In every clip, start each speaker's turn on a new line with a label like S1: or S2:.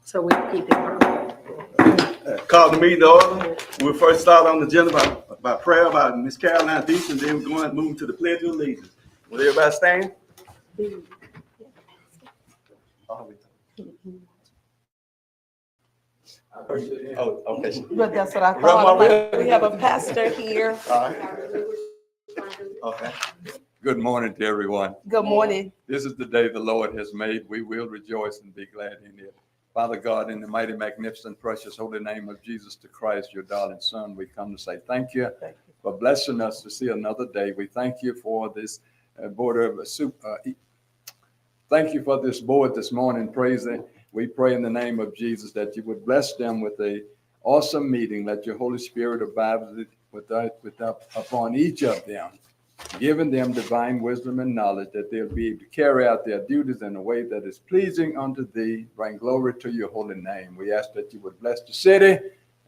S1: So we keep it.
S2: Call the meeting to order. We'll first start on the agenda by prayer by Ms. Caroline Dees, and then we're going to move to the Pledge of Allegiance. Will everybody stand? Oh, okay.
S3: But that's what I thought. Like, we have a pastor here.
S2: All right. Okay.
S4: Good morning to everyone.
S3: Good morning.
S4: This is the day the Lord has made. We will rejoice and be glad in it. Father God, in the mighty, magnificent, precious, holy name of Jesus the Christ, your darling Son, we come to say thank you for blessing us to see another day. We thank you for this thank you for this board this morning, praising. We pray in the name of Jesus that you would bless them with a awesome meeting. Let your Holy Spirit abide upon each of them, giving them divine wisdom and knowledge, that they'll be able to carry out their duties in a way that is pleasing unto thee, bring glory to your holy name. We ask that you would bless the city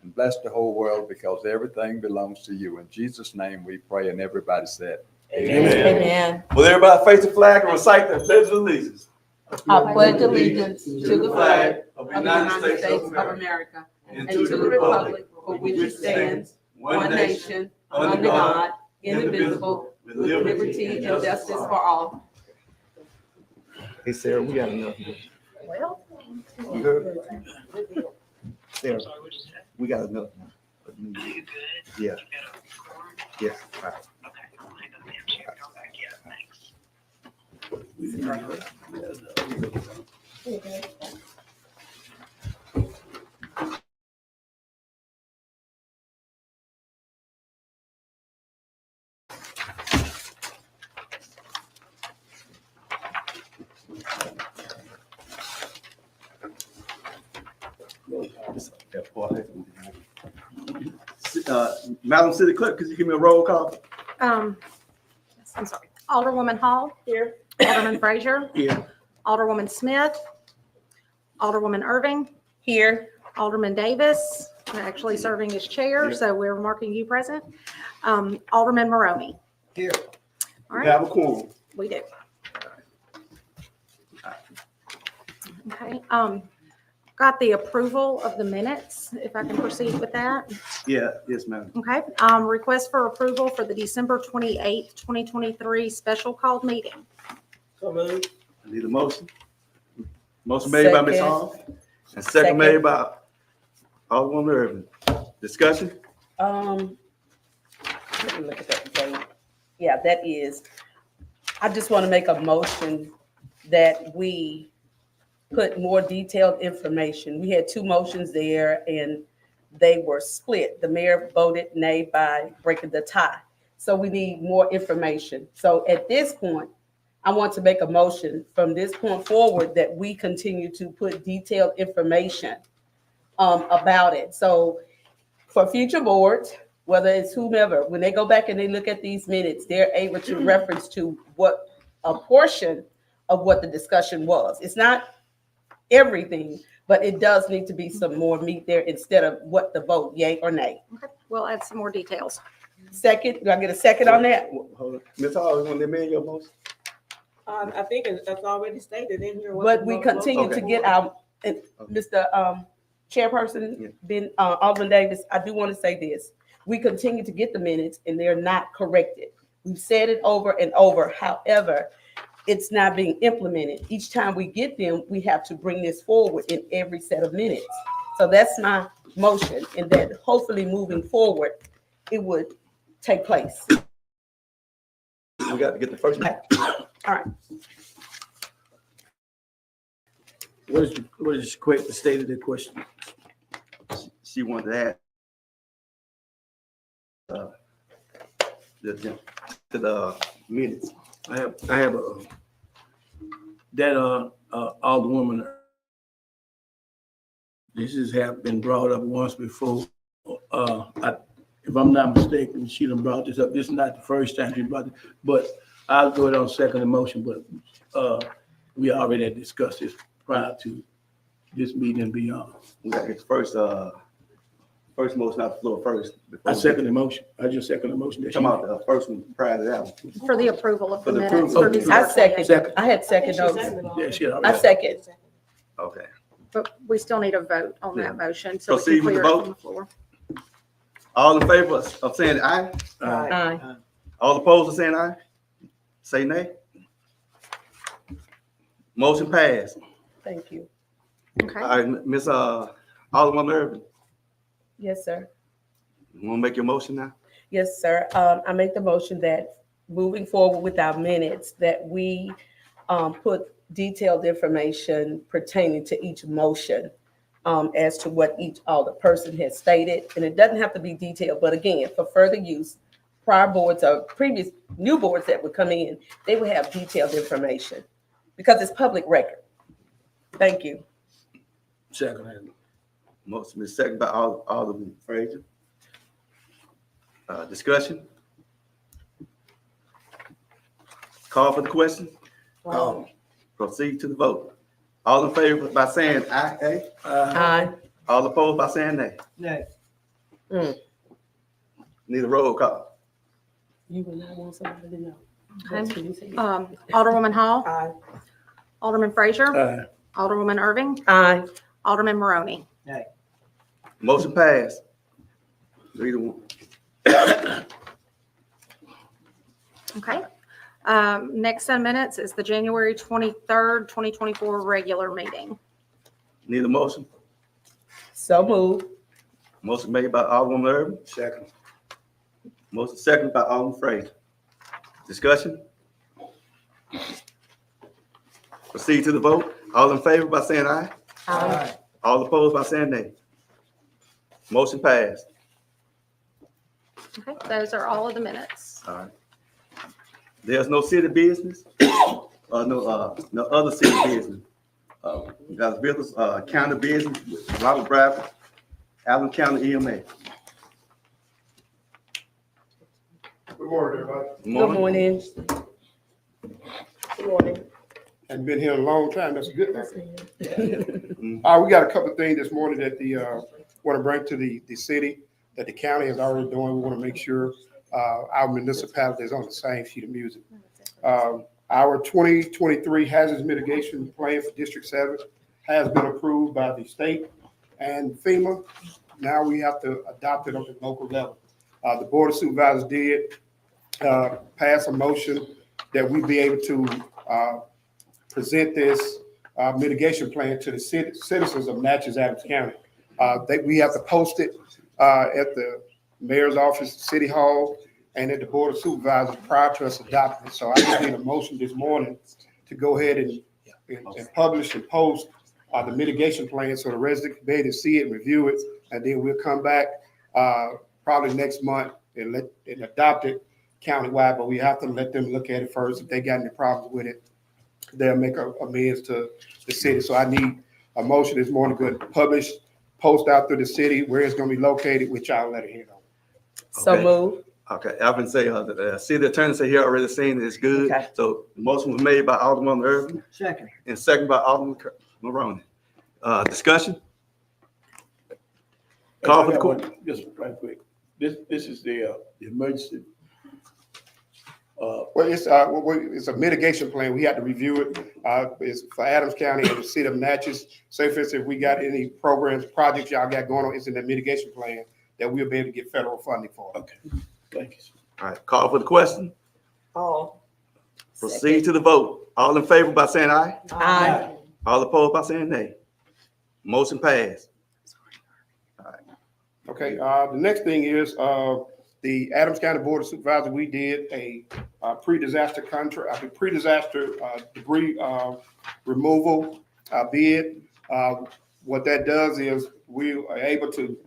S4: and bless the whole world, because everything belongs to you. In Jesus' name we pray, and everybody said,
S3: Amen. Amen.
S2: Will everybody face the flag and recite the Pledge of Allegiance?
S3: I pledge allegiance to the flag
S2: of
S3: of the United States of America and to the republic for which it stands, one nation, under God, indivisible, with liberty and justice for all.
S2: Hey, Sarah, we got enough.
S1: Well,
S2: You heard? Sarah, we got enough. Yeah. Yes. All right. Madam City Clerk, could you give me a roll call?
S1: I'm sorry. Alderwoman Hall.
S3: Here.
S1: Alderman Frazier.
S2: Here.
S1: Alderwoman Smith. Alderwoman Irving.
S3: Here.
S1: Alderman Davis, actually serving as chair, so we're marking you present. Alderman Maroney.
S2: Here.
S1: All
S2: We
S1: right,
S2: have a quorum.
S1: we do. Okay, got the approval of the minutes, if I can proceed with that.
S2: Yeah, yes, ma'am.
S1: Okay, request for approval for the December 28th, 2023 special called meeting.
S2: So moved. I need a motion. Motion made by Ms.
S3: Second.
S2: Hall and second made by Alderwoman Irvin. Discussion?
S3: Let me look at that date. Yeah, that is, I just want to make a motion that we put more detailed information. We had two motions there and they were split. The mayor voted nay by breaking the tie. So we need more information. So at this point, I want to make a motion from this point forward that we continue to put detailed information about it. So for future boards, whether it's whomever, when they go back and they look at these minutes, they're able to reference to what a portion of what the discussion was. It's not everything, but it does need to be some more meat there instead of what the vote, yay or nay.
S1: Okay, we'll add some more details.
S3: Second, do I get a second on that?
S2: Hold on. Ms. Hall, you want to amend your motion?
S5: I think it's already stated in here.
S3: But we continue to get our, and Mr. Chairperson, Alderman Davis, I do want to say this. We continue to get the minutes and they're not corrected. We've said it over and over. However, it's not being implemented. Each time we get them, we have to bring this forward in every set of minutes. So that's my motion, and that hopefully moving forward, it would take place.
S2: We got to get the first.
S3: All right.
S6: What is the state of the question?
S2: She wanted to add to the minutes.
S6: I have Alderwoman. This has been brought up once before. If I'm not mistaken, she done brought this up. This is not the first time she brought it, but I'll go ahead on second the motion. But we already had discussed this prior to this meeting and beyond.
S2: We got to get the first motion out the floor first.
S6: I second the motion. I just second the motion.
S2: Come out the first one prior to that one.
S1: For the approval of the
S2: For the
S1: minutes.
S2: approval.
S1: for
S6: Okay.
S1: December
S3: I second.
S1: 28th.
S3: I had second those.
S6: Yeah, she
S3: I
S6: already.
S3: second.
S2: Okay.
S1: But we still need a vote on
S2: Yeah.
S1: that motion, so we
S2: Proceed
S1: can
S2: with the
S1: clear it
S2: vote.
S1: from the floor.
S2: All in favor of saying aye?
S3: Aye.
S2: All opposed of saying aye? Say nay. Motion passed.
S3: Thank you.
S1: Okay,
S2: All right, Ms. Alderman Irvin,
S3: Yes, sir.
S2: you want to make your motion now?
S3: Yes, sir. I make the motion that moving forward with our minutes, that we put detailed information pertaining to each motion as to what each alderperson has stated. And it doesn't have to be detailed, but again, for further use, prior boards or previous new boards that would come in, they would have detailed information because it's public record. Thank you.
S6: Second.
S2: Motion is second by Alderman Frazier. Discussion? Call for the question?
S6: Call.
S2: Proceed to the vote. All in favor by saying aye?
S3: Aye.
S2: All opposed by saying nay?
S5: No.
S2: Need a roll call.
S3: You would not want somebody to know.
S1: Okay.
S3: That's what you said.
S1: Alderwoman Hall,
S5: Aye.
S1: Alderman Frazier,
S6: Aye.
S1: Alderwoman Irving,
S3: Aye.
S1: Alderman Maroney.
S2: Motion passed. 3-1.
S1: Okay. Next set of minutes is the January 23rd, 2024 regular meeting.
S2: Need a motion?
S3: So moved.
S2: Motion made by Alderman Irvin.
S6: Second.
S2: Motion second by Alderman Frazier. Discussion? Proceed to the vote. All in favor by saying aye?
S3: Aye.
S2: All opposed by saying nay? Motion passed.
S1: Okay, those are all of the minutes.
S2: All right. There's no city business, no other city business. We got business, county business, with Robert Bradford, Allen County EMA.
S7: Good morning, everybody.
S3: Good morning. Good morning.
S7: Hadn't been here in a long time. That's a good thing. We got a couple of things this morning that want to bring to the city that the county is already doing. We want to make sure our municipality is on the same sheet of music. Our 2023 hazards mitigation plan for District 7 has been approved by the state and FEMA. Now we have to adopt it on the local level. The Board of Supervisors did pass a motion that we be able to present this mitigation plan to the citizens of Natchez Adams County. We have to post it at the mayor's office, City Hall, and at the Board of Supervisors prior to us adopting it. So I just need a motion this morning to go ahead and publish and post the mitigation plan so the residents can be able to see it and review it. And then we'll come back probably next month and adopt it countywide, but we have to let them look at it first. If they got any problems with it, they'll make amends to the city. So I need a motion this morning to publish, post out through the city where it's going to be located, which I'll let it hear on.
S3: So
S2: Okay.
S3: moved.
S2: Okay, Alvin say, the city attorney say he already seen it, it's good.
S3: Okay.
S2: So the motion was made by Alderman Irvin
S5: Second.
S2: and second by Alderman Maroney. Discussion? Call for the court.
S6: Just right quick. This is the emergency.
S7: Well, it's a mitigation plan. We have to review it. It's for Adams County and the city of Natchez. Say for instance, if we got any programs, projects y'all got going on, it's in that mitigation plan that we'll be able to get federal funding for.
S6: Okay. Thank you.
S2: All right, call for the question.
S5: All.
S2: Proceed to the vote. All in favor by saying aye?
S3: Aye.
S2: All opposed by saying nay? Motion passed.
S7: Okay, the next thing is, the Adams County Board of Supervisors, we did a pre-disaster contract, pre-disaster debris removal bid. What that does is we are able to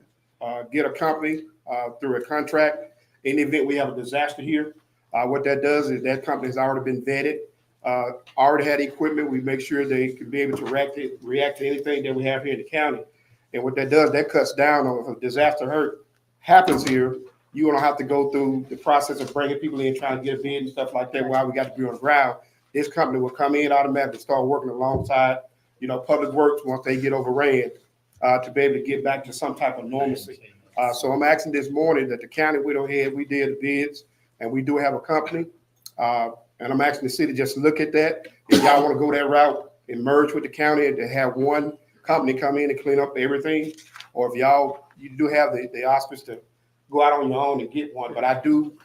S7: get a company through a contract in the event we have a disaster here. What that does is that company has already been vetted, already had equipment. We make sure they can be able to react to anything that we have here in the county. And what that does, that cuts down on if a disaster happens here, you don't have to go through the process of bringing people in, trying to get a bid and stuff like that while we got to be on the ground. This company will come in automatically, start working alongside, Public Works once they get overran to be able to get back to some type of normalcy. So I'm asking this morning that the county went ahead, we did the bids, and we do have a company. And I'm asking the city just to look at that. If y'all want to go that route and merge with the county and to have one company come in and clean up everything, or if you do have the auspice to go out on your own and get one, but I do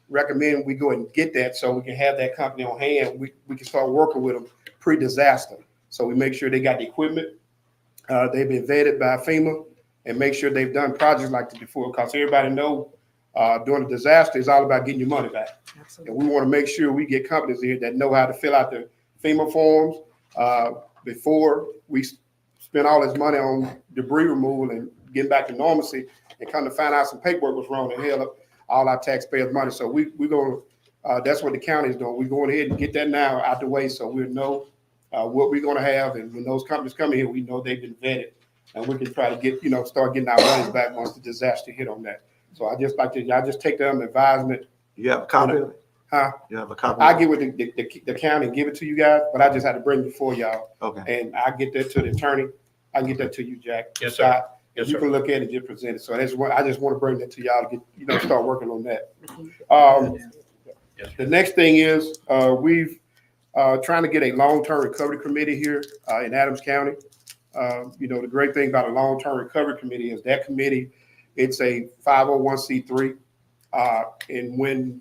S7: recommend we go and get that so we can have that company on hand. We can start working with them pre-disaster. So we make sure they got the equipment, they've been vetted by FEMA, and make sure they've done projects like this before, because everybody know during a disaster, it's all about getting your money back. And we want to make sure we get companies here that know how to fill out the FEMA forms before we spend all this money on debris removal and getting back to normalcy, and come to find out some paperwork was wrong and held up all our taxpayers' money. So we're going to, that's what the county is doing. We're going ahead and get that now out the way so we know what we're going to have. And when those companies come in here, we know they've been vetted, and we can try to get, start getting our monies back once the disaster hit on that. So I just like to, y'all just take them advisement.
S2: You have a copy of it?
S7: Huh?
S2: You have a copy?
S7: I get with the county and give it to you guys, but I just had to bring it before y'all.
S2: Okay.
S7: And I get that to the attorney. I can get that to you, Jack.
S8: Yes, sir.
S7: Scott.
S8: Yes,
S7: You
S8: sir.
S7: can look at it and just present it. So that's what, I just want to bring that to y'all to get, start working on that.
S8: Yes, sir.
S7: The next thing is, we've trying to get a long-term recovery committee here in Adams County. The great thing about a long-term recovery committee is that committee, it's a 501c3. And when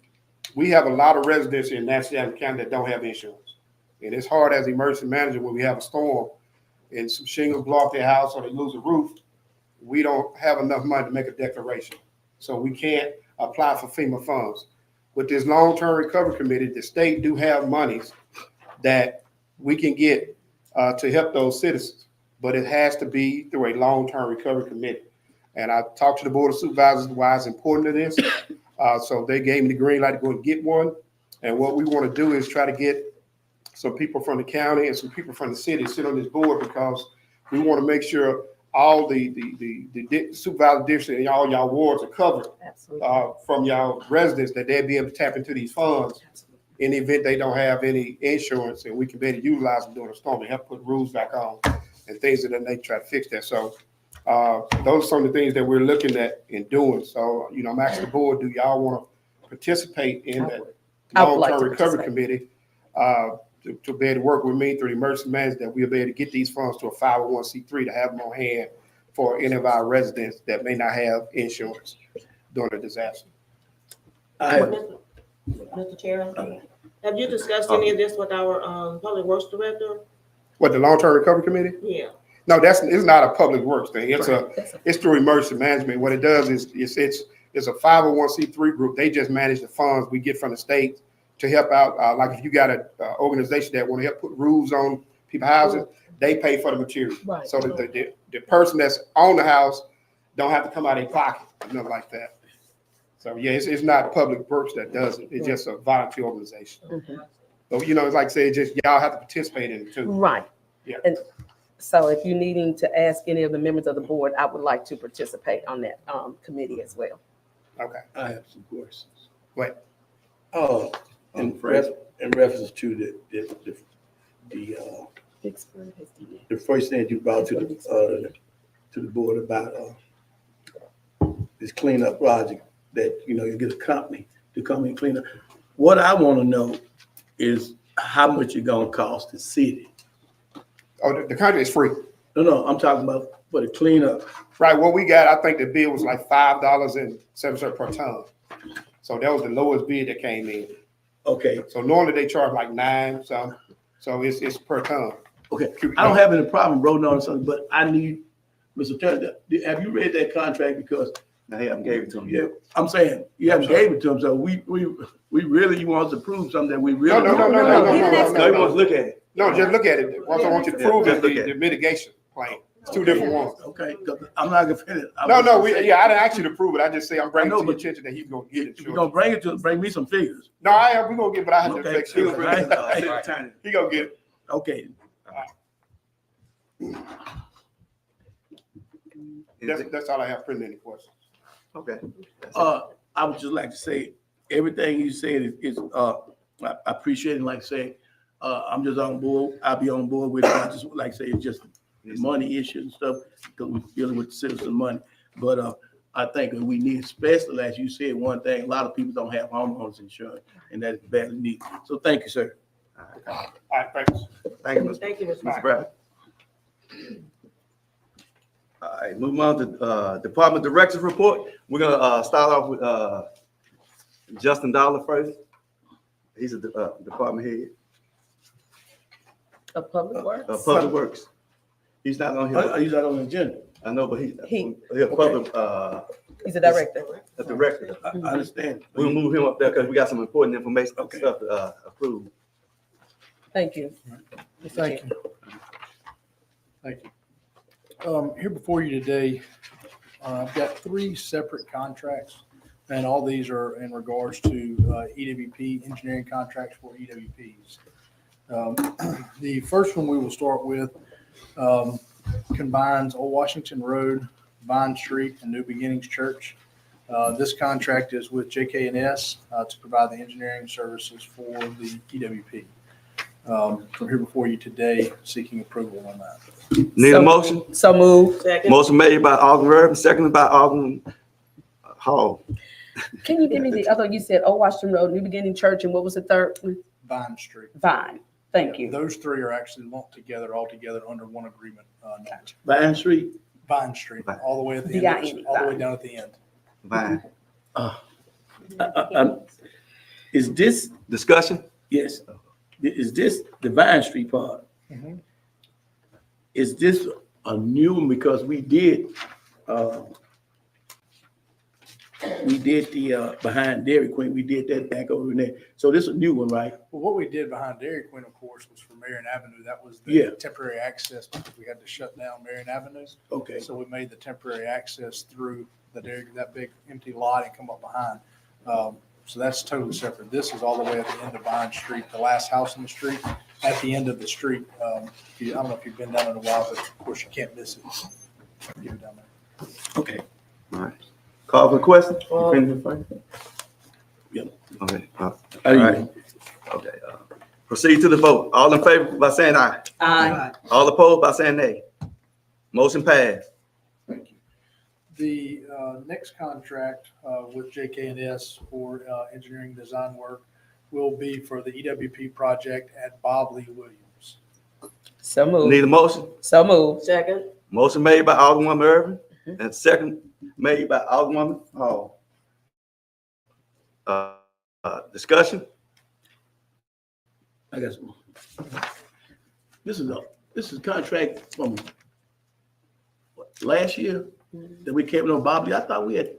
S7: we have a lot of residents in Nassau County that don't have insurance, and it's hard as emergency manager when we have a storm and some shingles block their house or they lose a roof, we don't have enough money to make a declaration. So we can't apply for FEMA funds. With this long-term recovery committee, the state do have monies that we can get to help those citizens, but it has to be through a long-term recovery committee. And I talked to the Board of Supervisors why it's important to this. So they gave me the green light to go and get one. And what we want to do is try to get some people from the county and some people from the city to sit on this board, because we want to make sure all the supervisor district and all y'all wards are covered from y'all residents, that they'll be able to tap into these funds in the event they don't have any insurance, and we can better utilize them during a storm and help put roofs back on and things of that nature, try to fix that. So those are some of the things that we're looking at and doing. So, I'm asking the board, do y'all want to participate in that
S3: I would like to
S7: long-term recovery
S3: participate.
S7: committee to be able to work with me through the emergency management, that we'll be able to get these funds to a 501c3 to have them on hand for any of our residents that may not have insurance during a disaster.
S5: Mr. Chair, have you discussed any of this with our public works director?
S7: What, the long-term recovery committee?
S5: Yeah.
S7: No, it's not a public works thing. It's through emergency management. What it does is it's a 501c3 group. They just manage the funds we get from the state to help out. Like if you got an organization that want to help put roofs on people's houses, they pay for the material.
S3: Right.
S7: So that the person that's on the house don't have to come out of their pocket, nothing like that. So yeah, it's not public works that does it. It's just a volunteer organization. So, it's like I say, just y'all have to participate in it too.
S3: Right.
S7: Yeah.
S3: And so if you're needing to ask any of the members of the board, I would like to participate on that committee as well.
S7: Okay.
S6: I have some questions.
S7: Wait.
S6: In reference to the first thing you brought to the board about this cleanup project, that you get a company to come and clean up. What I want to know is how much it's gonna cost the city.
S7: Oh, the contract is free.
S6: No, I'm talking about for the cleanup.
S7: Right, what we got, I think the bid was like $5.07 per ton. So that was the lowest bid that came in.
S6: Okay,
S7: So normally they charge like $9, so it's per ton.
S6: okay. I don't have any problem voting on something, but I need, Mr. Turner, have you read that contract? Because
S2: I haven't gave it to him
S6: yeah,
S2: yet.
S6: I'm saying you haven't gave it to them, so we really, you want us to prove something that we really.
S7: No.
S2: No, he wants to look at it.
S7: No, just look at it. What I want you to prove is
S2: just look at
S7: the mitigation plan. It's two different ones.
S6: Okay, 'cause I'm not gonna finish.
S7: No, I didn't ask you to prove it. I just say I'm bringing
S6: I know,
S7: to your
S6: but
S7: attention that he's gonna get it.
S6: If you're gonna bring it to, bring me some figures.
S7: No, we're gonna get, but I have to
S6: Okay.
S7: make sure.
S6: Right.
S7: He gonna get it.
S6: Okay,
S7: That's all I have. Print any questions.
S2: Okay.
S6: I would just like to say, everything you said is I appreciate it. Like I say, I'm just on board. I'll be on board with it. I just like I say, it's just money issue and stuff, because we're dealing with citizen money. But I think that we need, especially as you said, one thing, a lot of people don't have homeowners insurance, and that is badly needed. So thank you, sir.
S7: All right, thanks.
S2: Thank you, Mr.
S5: Thank you, Mr.
S2: Mr. Bradley. All right, moving on to, Department Directors Report. We're gonna, start off with, Justin Dollar first. He's a, department head
S3: Of Public Works?
S2: of Public Works. He's not on
S6: Oh,
S2: here.
S6: he's not on the agenda.
S2: I know, but he's
S3: He-
S2: a public,
S3: He's a director.
S2: a director.
S6: I understand.
S2: We'll move him up there because we got some important information and
S6: Okay.
S2: stuff to, approve.
S3: Thank you. Mr.
S9: Thank
S3: Chair.
S9: you. Thank you. Here before you today, I've got 3 separate contracts, and all these are in regards to EWP, engineering contracts for EWPs. The first one we will start with combines Old Washington Road, Vine Street, and New Beginnings Church. This contract is with JK&S to provide the engineering services for the EWP. So here before you today, seeking approval on that.
S2: Need a
S3: So-
S2: motion?
S3: So moved.
S5: Second.
S2: Motion made by Alderman Irvin, seconded by Alderman Hall.
S3: Can you give me the other, you said Old Washington Road, New Beginning Church, and what was the third one?
S9: Vine Street.
S3: Vine. Thank you.
S9: Those 3 are actually lumped together, all together under one agreement. Now.
S6: Vine Street.
S9: Vine Street, all the way at the end,
S3: V-I-N-E,
S9: all the way
S3: Vine.
S9: down at the end.
S2: Fine.
S6: Is this,
S2: Discussion?
S6: yes, is this the Vine Street part?
S9: Mhm.
S6: Is this a new one? Because we did the, behind Dairy Queen, we did that back over there. So this is a new one, right?
S9: Well, what we did behind Dairy Queen, of course, was for Marion Avenue. That was
S6: Yeah.
S9: the temporary access because we had to shut down Marion Avenue.
S6: Okay.
S9: So we made the temporary access through the Dairy, that big empty lot and come up behind. So that's totally separate. This is all the way at the end of Vine Street, the last house in the street, at the end of the street. I don't know if you've been down in a while, but of course you can't miss it. Give it down there.
S6: Okay.
S2: All right. Call for the question? You finished first?
S6: Yep.
S2: Okay,
S6: How
S2: all
S6: you
S2: right,
S6: doing?
S2: okay. Proceed to the vote. All in favor by saying aye.
S3: Aye.
S2: All opposed by saying nay. Motion passed.
S9: Thank you. The next contract with JK&S for engineering design work will be for the EWP project at Bob Lee Williams.
S3: So moved.
S2: Need a motion?
S3: So moved.
S5: Second.
S2: Motion made by Alderwoman Irvin and second made by Alderwoman Hall. Discussion?
S6: I guess. This is a contract from what, last year that we came on Bobby. I thought we had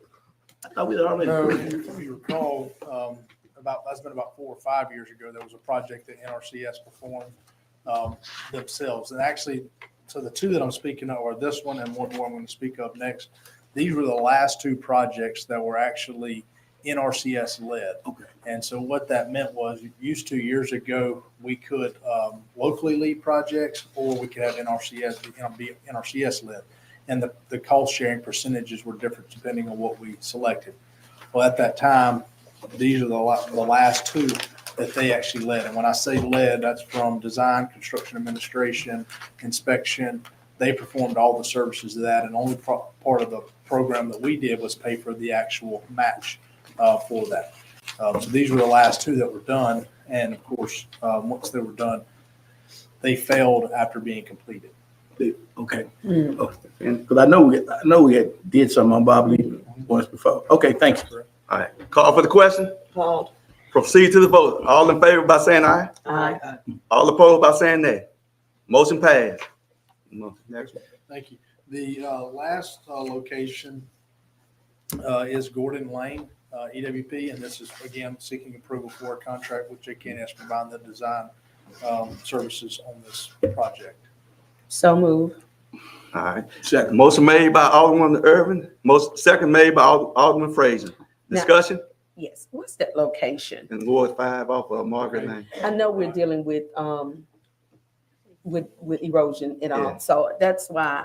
S6: already.
S9: No, if you recall, that's been about 4 or 5 years ago, there was a project that NRCS performed themselves. And actually, so the 2 that I'm speaking of are this one and one more I'm going to speak of next. These were the last 2 projects that were actually NRCS led.
S6: Okay.
S9: And so what that meant was, used to years ago, we could locally lead projects, or we could have be NRCS led. And the cost sharing percentages were different depending on what we selected. Well, at that time, these are the last 2 that they actually led. And when I say led, that's from design, construction administration, inspection. They performed all the services of that, and only part of the program that we did was pay for the actual match for that. So these were the last 2 that were done. And of course, once they were done, they failed after being completed.
S6: Okay. Because I know we had did something on Bobby once before. Okay, thanks.
S2: All right. Call for the question?
S5: Called.
S2: Proceed to the vote. All in favor by saying aye.
S5: Aye.
S2: All opposed by saying nay. Motion passed. Next one.
S9: Thank you. The last location is Gordon Lane, EWP, and this is, again, seeking approval for a contract with JK&S providing the design services on this project.
S3: So moved.
S2: All right.
S6: Second.
S2: Motion made by Alderman Irvin, second made by Alderman Frazier. Discussion?
S3: Yes. What's that location?
S2: In Ward 5 off of Margaret Lane.
S3: I know we're dealing with erosion and all,
S2: Yeah.
S3: so that's why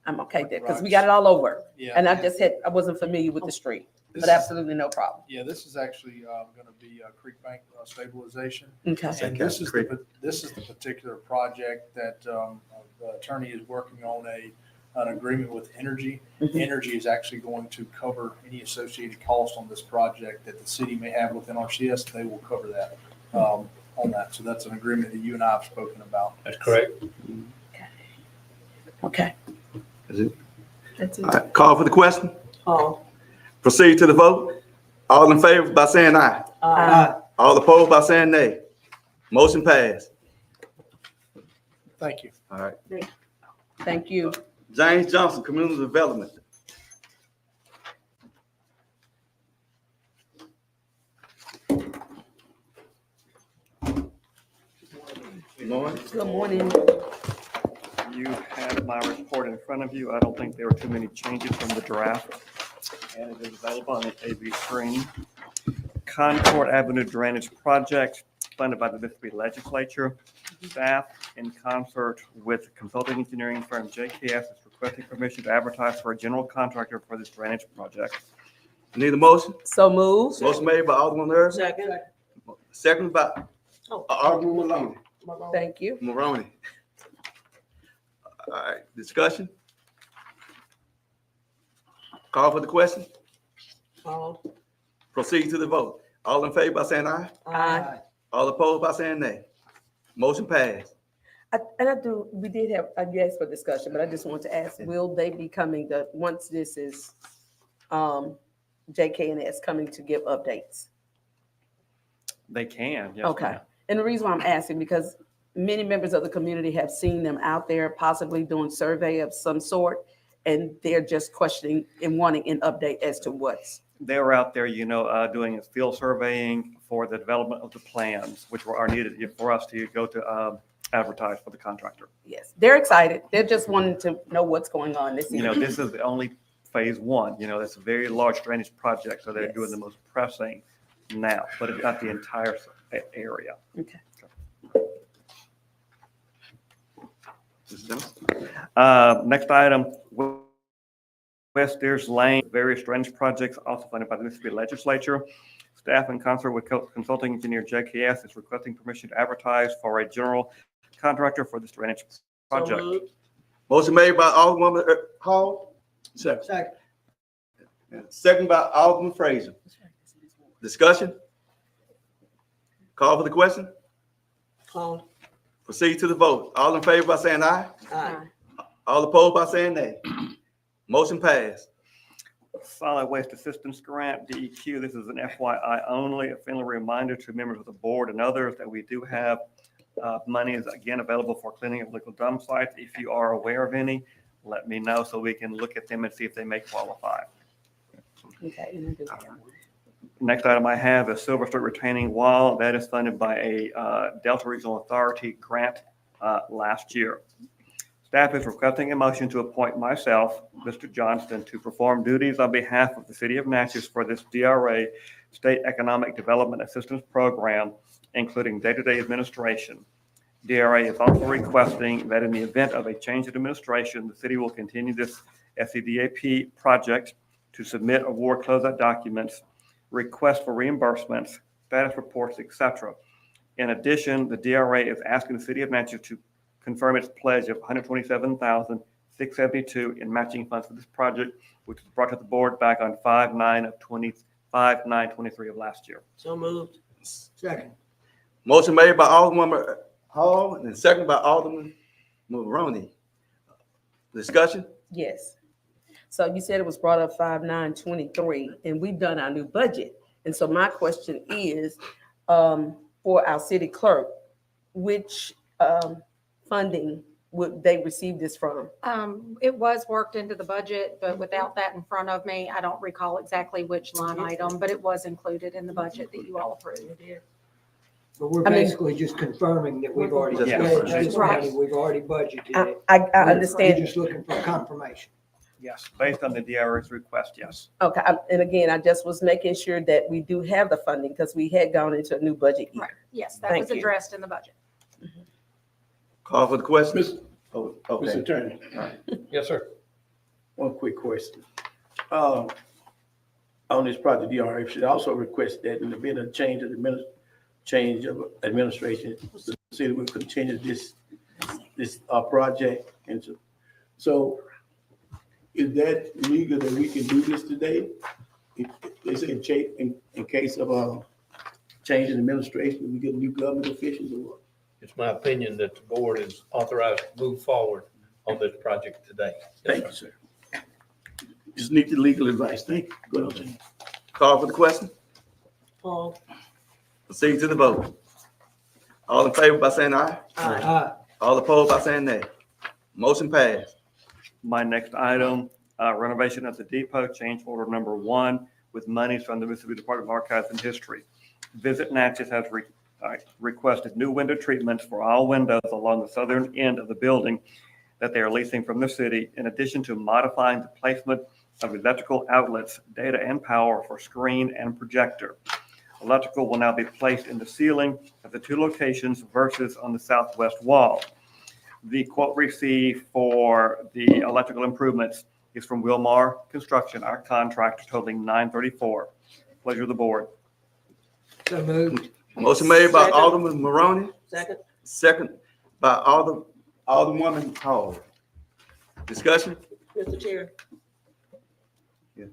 S3: I'm okay there, because we got it all over.
S9: Yeah.
S3: And I wasn't familiar with the street,
S9: This
S3: but
S9: is-
S3: absolutely no problem.
S9: Yeah, this is actually going to be a creek bank stabilization.
S3: Okay.
S9: And this is the particular project that the attorney is working on an agreement with Energy.
S3: Mhm.
S9: Energy is actually going to cover any associated cost on this project that the city may have with NRCS. They will cover that on that. So that's an agreement that you and I have spoken about.
S8: That's correct.
S3: Okay.
S2: Is it?
S3: That's
S2: All right, call for the question.
S3: Hall.
S2: Proceed to the vote. All in favor by saying aye. All opposed by saying nay. Motion passed.
S9: Thank you.
S2: All right.
S3: Thank you.
S2: James Johnson, Community Development. Good morning.
S3: Good morning.
S8: You have my report in front of you. I don't think there were too many changes from the draft. And it is available on the AV screen. Concord Avenue Drainage Project funded by the Mississippi Legislature. Staff in concert with consulting engineering firm JKS is requesting permission to advertise for a general contractor for this drainage project.
S2: Need a motion?
S3: So moved.
S2: Motion made by Alderman Irvin,
S5: Second.
S2: second by
S5: Oh.
S2: Alderman Maloney.
S3: Thank you.
S2: Maroney. All right, discussion? Call for the question?
S5: Hall.
S2: Proceed to the vote. All in favor by saying aye.
S3: Aye.
S2: All opposed by saying nay. Motion passed.
S3: We did have, I guess, for discussion, but I just want to ask, will they be coming once this is, JK&S coming to give updates?
S8: They can, yes.
S3: Okay.
S8: ma'am.
S3: And the reason why I'm asking, because many members of the community have seen them out there possibly doing survey of some sort, and they're just questioning and wanting an update as to what's.
S8: They were out there, doing field surveying for the development of the plans, which are needed for us to go to advertise for the contractor.
S3: Yes, they're excited. They're just wanting to know what's going on. This
S8: This is the only phase one, it's a very large drainage project, so they're doing the most pressing now, but it's not the entire area.
S3: Okay.
S8: Next item, West Deers Lane, various drainage projects also funded by the Mississippi Legislature. Staff in concert with consulting engineer JKS is requesting permission to advertise for a general contractor for this drainage
S5: So
S8: project.
S5: moved.
S2: Motion made by Alderman Hall,
S6: Second.
S2: and second by Alderman Frazier. Discussion? Call for the question?
S5: Hall.
S2: Proceed to the vote. All in favor by saying aye.
S5: Aye.
S2: All opposed by saying nay. Motion passed.
S8: Solid Waste Assistance Grant, DEQ. This is an FYI only, a friendly reminder to members of the board and others that we do have money is again available for cleaning of liquid dump sites. If you are aware of any, let me know so we can look at them and see if they may qualify.
S3: Okay.
S8: Next item I have is Silver Street retaining wall. That is funded by a Delta Regional Authority grant last year. Staff is requesting a motion to appoint myself, Mr. Johnston, to perform duties on behalf of the City of Natchez for this DRA State Economic Development Assistance Program, including day-to-day administration. DRA is also requesting that in the event of a change in administration, the city will continue this SCDAP project to submit award closeout documents, request for reimbursements, status reports, etc. In addition, the DRA is asking the City of Natchez to confirm its pledge of $127,672 in matching funds for this project, which was brought to the board back on 5/9/23 of last year.
S5: So moved.
S6: Second.
S2: Motion made by Alderman Hall and second by Alderman Maroney. Discussion?
S3: Yes. So you said it was brought up 5/9/23, and we've done our new budget. And so my question is, for our city clerk, which funding would they receive this from?
S1: It was worked into the budget, but without that in front of me, I don't recall exactly which line item, but it was included in the budget that you all approved.
S10: But we're
S3: I mean-
S10: basically just confirming that we've already
S2: Yes.
S10: spent this
S1: Right.
S10: money, we've already budgeted it.
S3: I
S10: We're
S3: understand.
S10: just looking for confirmation.
S8: Yes, based on the DRA's request, yes.
S3: Okay, and again, I just was making sure that we do have the funding because we had gone into a new budget year.
S1: Right, yes, that
S3: Thank
S1: was
S3: you.
S1: addressed in the budget.
S2: Call for the question?
S6: Mr.
S2: Okay.
S6: Mr. Attorney,
S8: Yes, sir.
S6: one quick question. On this project, DRA should also request that in the event of change of administration, the city will continue this project. And so is that legal that we can do this today? If they say in case of a change in administration, we get new government officials or what?
S11: It's my opinion that the board is authorized to move forward on this project today.
S6: Thank you, sir. just need the legal advice. Thank you. Go ahead.
S2: Call for the question.
S5: Paul.
S2: Proceed to the vote. All in favor by saying aye.
S10: Aye.
S2: All opposed by saying nay. Motion passed.
S8: My next item, renovation at the depot, change order number 1 with monies from the Mississippi Department of Archives and History. Visit Natchez has requested new window treatments for all windows along the southern end of the building that they are leasing from the city, in addition to modifying the placement of electrical outlets, data and power for screen and projector. Electrical will now be placed in the ceiling at the 2 locations versus on the southwest wall. The quote received for the electrical improvements is from Wilmar Construction, our contractor, totaling $934. Pleasure of the board.
S10: So moved.
S2: Motion made by
S5: Second.
S2: Alderman Maroney,
S5: Second.
S2: second by Alderwoman Hall. Discussion?
S5: Mr. Chair.
S2: Yeah.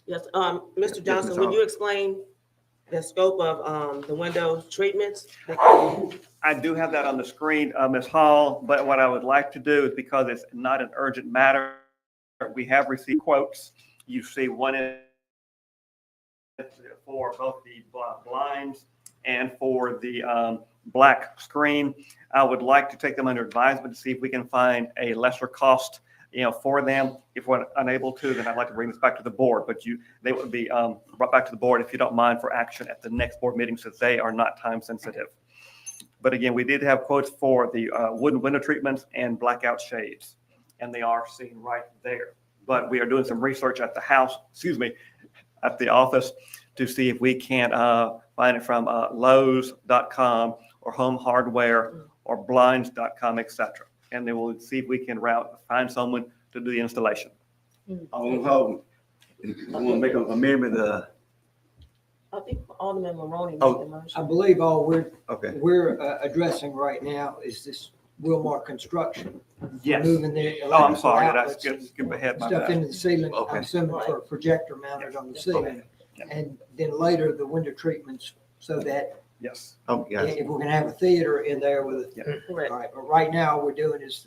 S5: Yes, Mr. Johnson,
S2: Ms.
S5: would
S2: Hall.
S5: you explain the scope of, the window treatments?
S8: I do have that on the screen, Ms. Hall, but what I would like to do is, because it's not an urgent matter, we have received quotes. You see one in for both the blinds and for the black screen. I would like to take them under advisement to see if we can find a lesser cost, for them. If we're unable to, then I'd like to bring this back to the board, but they would be brought back to the board, if you don't mind, for action at the next board meeting, since they are not time sensitive. But again, we did have quotes for the wooden window treatments and blackout shades, and they are seen right there. But we are doing some research at the at the office, to see if we can't find it from Lowe's.com or Home Hardware or Blinds.com, etc. And then we'll see if we can find someone to do the installation.
S2: Alderman Hall, you want to make an amendment?
S5: I think Alderman Maroney made
S2: Oh.
S5: the
S10: I
S5: motion.
S10: believe all
S2: Okay.
S10: we're addressing right now is this Wilmar Construction.
S8: Yes.
S10: Moving the
S8: Oh, I'm
S10: electrical
S8: sorry. Did I
S10: outlets
S8: skip ahead? My
S10: Stuff
S8: bad.
S10: into the ceiling,
S2: Okay.
S10: I'm assuming for a projector mounted on the ceiling. And then later the window treatments, so that
S8: Yes.
S2: Oh, yeah.
S10: if we're gonna have a theater in there with
S8: Yeah.
S10: a,
S5: Correct.
S10: all right, but right now we're doing is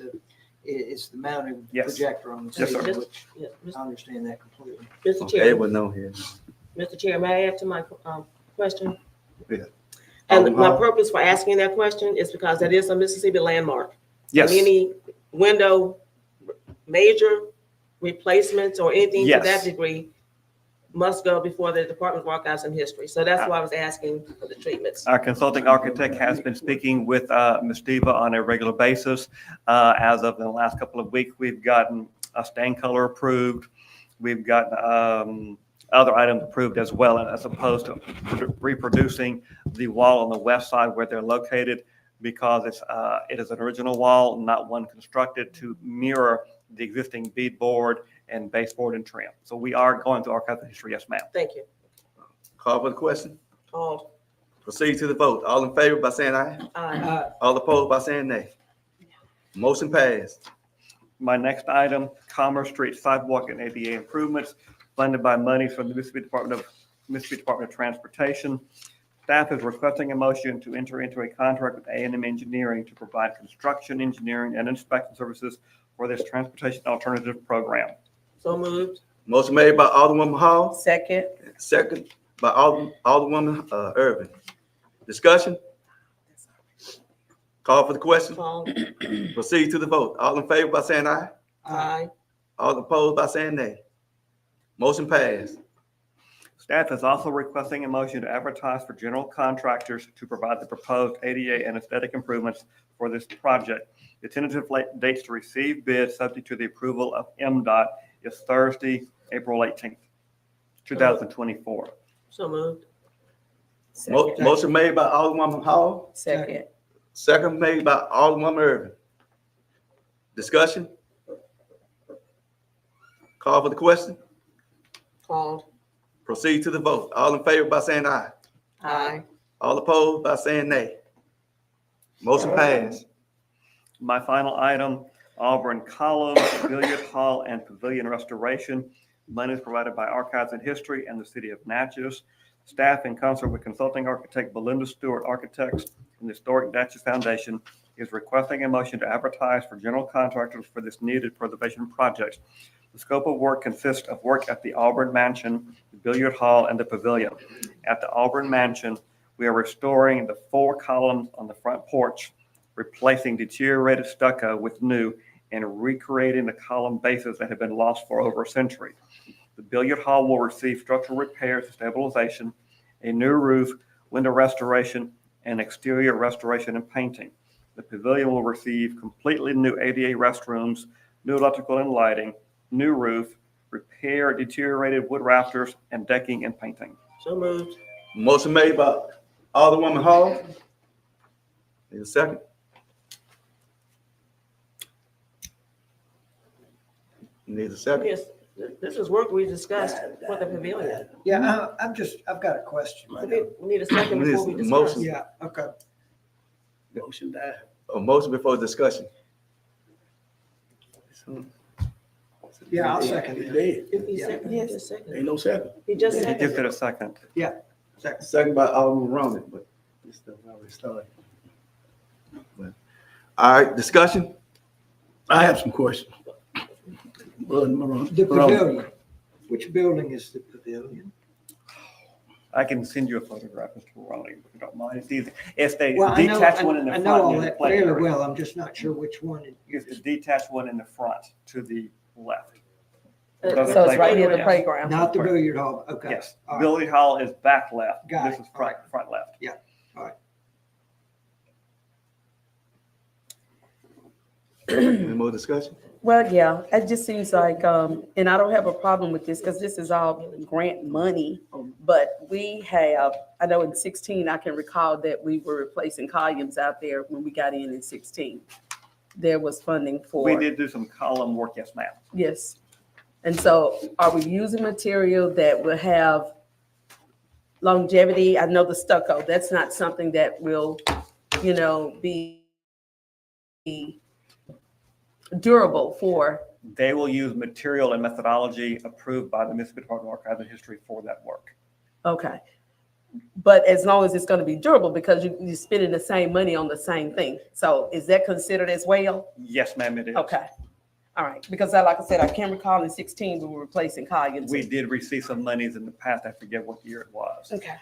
S10: the mounting
S8: Yes.
S10: projector on the
S8: Yes, sir.
S10: ceiling, which
S5: Yeah,
S10: I understand that completely.
S5: Mr.
S2: Okay,
S5: Chair,
S2: well, no here.
S5: Mr. Chair, may I add to my question?
S2: Yeah.
S5: And
S2: Alderman
S5: my
S2: Hall.
S5: purpose for asking that question is because that is a Mississippi landmark.
S8: Yes.
S5: And any window major replacements or anything to
S8: Yes.
S5: that degree must go before the Department of Archives and History. So that's why I was asking for the treatments.
S8: Our consulting architect has been speaking with Ms. Diva on a regular basis. As of the last couple of weeks, we've gotten a stain color approved. We've gotten other items approved as well, as opposed to reproducing the wall on the west side where they're located, because it is an original wall, not one constructed to mirror the existing beadboard and baseboard and trim. So we are going to Archives and History, yes, ma'am.
S5: Thank you.
S2: Call for the question.
S5: All,
S2: Proceed to the vote. All in favor by saying aye.
S5: aye.
S2: All opposed by saying nay. Motion passed.
S8: My next item, Commerce Street sidewalk and ADA improvements, funded by money from the Mississippi Department of Transportation. Staff is requesting a motion to enter into a contract with A&M Engineering to provide construction, engineering, and inspection services for this transportation alternative program.
S5: So moved.
S2: Motion made by Alderwoman Hall,
S3: Second.
S2: second by Alderwoman Irvin. Discussion? Call for the question.
S5: Paul,
S2: Proceed to the vote. All in favor by saying aye.
S5: aye.
S2: All opposed by saying nay. Motion passed.
S8: Staff is also requesting a motion to advertise for general contractors to provide the proposed ADA and aesthetic improvements for this project. The tentative dates to receive bids, subject to the approval of MDOT, is Thursday, April 18th, 2024.
S5: So moved.
S2: Motion made by Alderwoman Hall,
S3: Second.
S2: second made by Alderwoman Irvin. Discussion? Call for the question.
S5: Paul,
S2: Proceed to the vote. All in favor by saying aye.
S5: aye.
S2: All opposed by saying nay. Motion passed.
S8: My final item, Auburn Column, Billiard Hall, and Pavilion Restoration. Money is provided by Archives and History and the City of Natchez. Staff, in concert with consulting architect Belinda Stewart Architects and the Historic Natchez Foundation, is requesting a motion to advertise for general contractors for this needed preservation project. The scope of work consists of work at the Auburn Mansion, the billiard hall, and the pavilion. At the Auburn Mansion, we are restoring the 4 columns on the front porch, replacing deteriorated stucco with new, and recreating the column bases that have been lost for over a century. The billiard hall will receive structural repairs and stabilization, a new roof, window restoration, and exterior restoration and painting. The pavilion will receive completely new ADA restrooms, new electrical and lighting, new roof, repair deteriorated wood rafters, and decking and painting.
S5: So moved.
S2: Motion made by Alderwoman Hall. Need a second? Need a second?
S5: Yes, this is work we discussed for the pavilion.
S10: Yeah, I've got a question.
S5: We need a second
S2: We need
S5: before we
S2: a
S5: discuss.
S2: motion.
S10: Yeah, okay.
S6: Motion died.
S2: A motion before discussion.
S10: Yeah, I'll second
S6: It's
S10: it.
S6: dead.
S5: If he
S10: Yeah.
S5: seconded, he just
S6: Ain't
S5: seconded.
S6: no second.
S5: He just
S8: He just
S5: seconded.
S8: did a second.
S10: Second.
S2: Second by Alderman Ronan, but this stuff already started. All right, discussion?
S6: I have some questions. Brother Morone.
S10: The pavilion. Which building is the pavilion?
S8: I can send you a photograph, Mr. Ronnie, if you don't mind. It's easy. It's the
S10: Well, I know,
S8: detached one in
S10: I
S8: the
S10: know all
S8: front near the
S10: that
S8: play
S10: fairly
S8: area.
S10: well. I'm just not sure which one.
S8: It's the detached one in the front to the left.
S3: So it's right near the playground.
S10: Not the billiard hall, okay.
S8: Yes,
S10: All right.
S8: Billy Hall is back left.
S10: Got
S8: This
S10: it.
S8: is front left.
S2: Any more discussion?
S3: Well, yeah, it just seems like, and I don't have a problem with this because this is all grant money. But we have, I know in 16, I can recall that we were replacing columns out there when we got in 16. There was funding for.
S8: We did do some column work, yes, ma'am.
S3: Yes. And so are we using material that will have longevity? I know the stucco, that's not something that will, be durable for,
S8: They will use material and methodology approved by the Mississippi Department of Archives and History for that work.
S3: okay. But as long as it's going to be durable, because you're spending the same money on the same thing. So is that considered as well?
S8: Yes, ma'am, it is.
S3: Okay. All right. Because like I said, I can recall in 16, we were replacing columns.
S8: We did receive some monies in the past. I forget what year it was.
S3: Okay.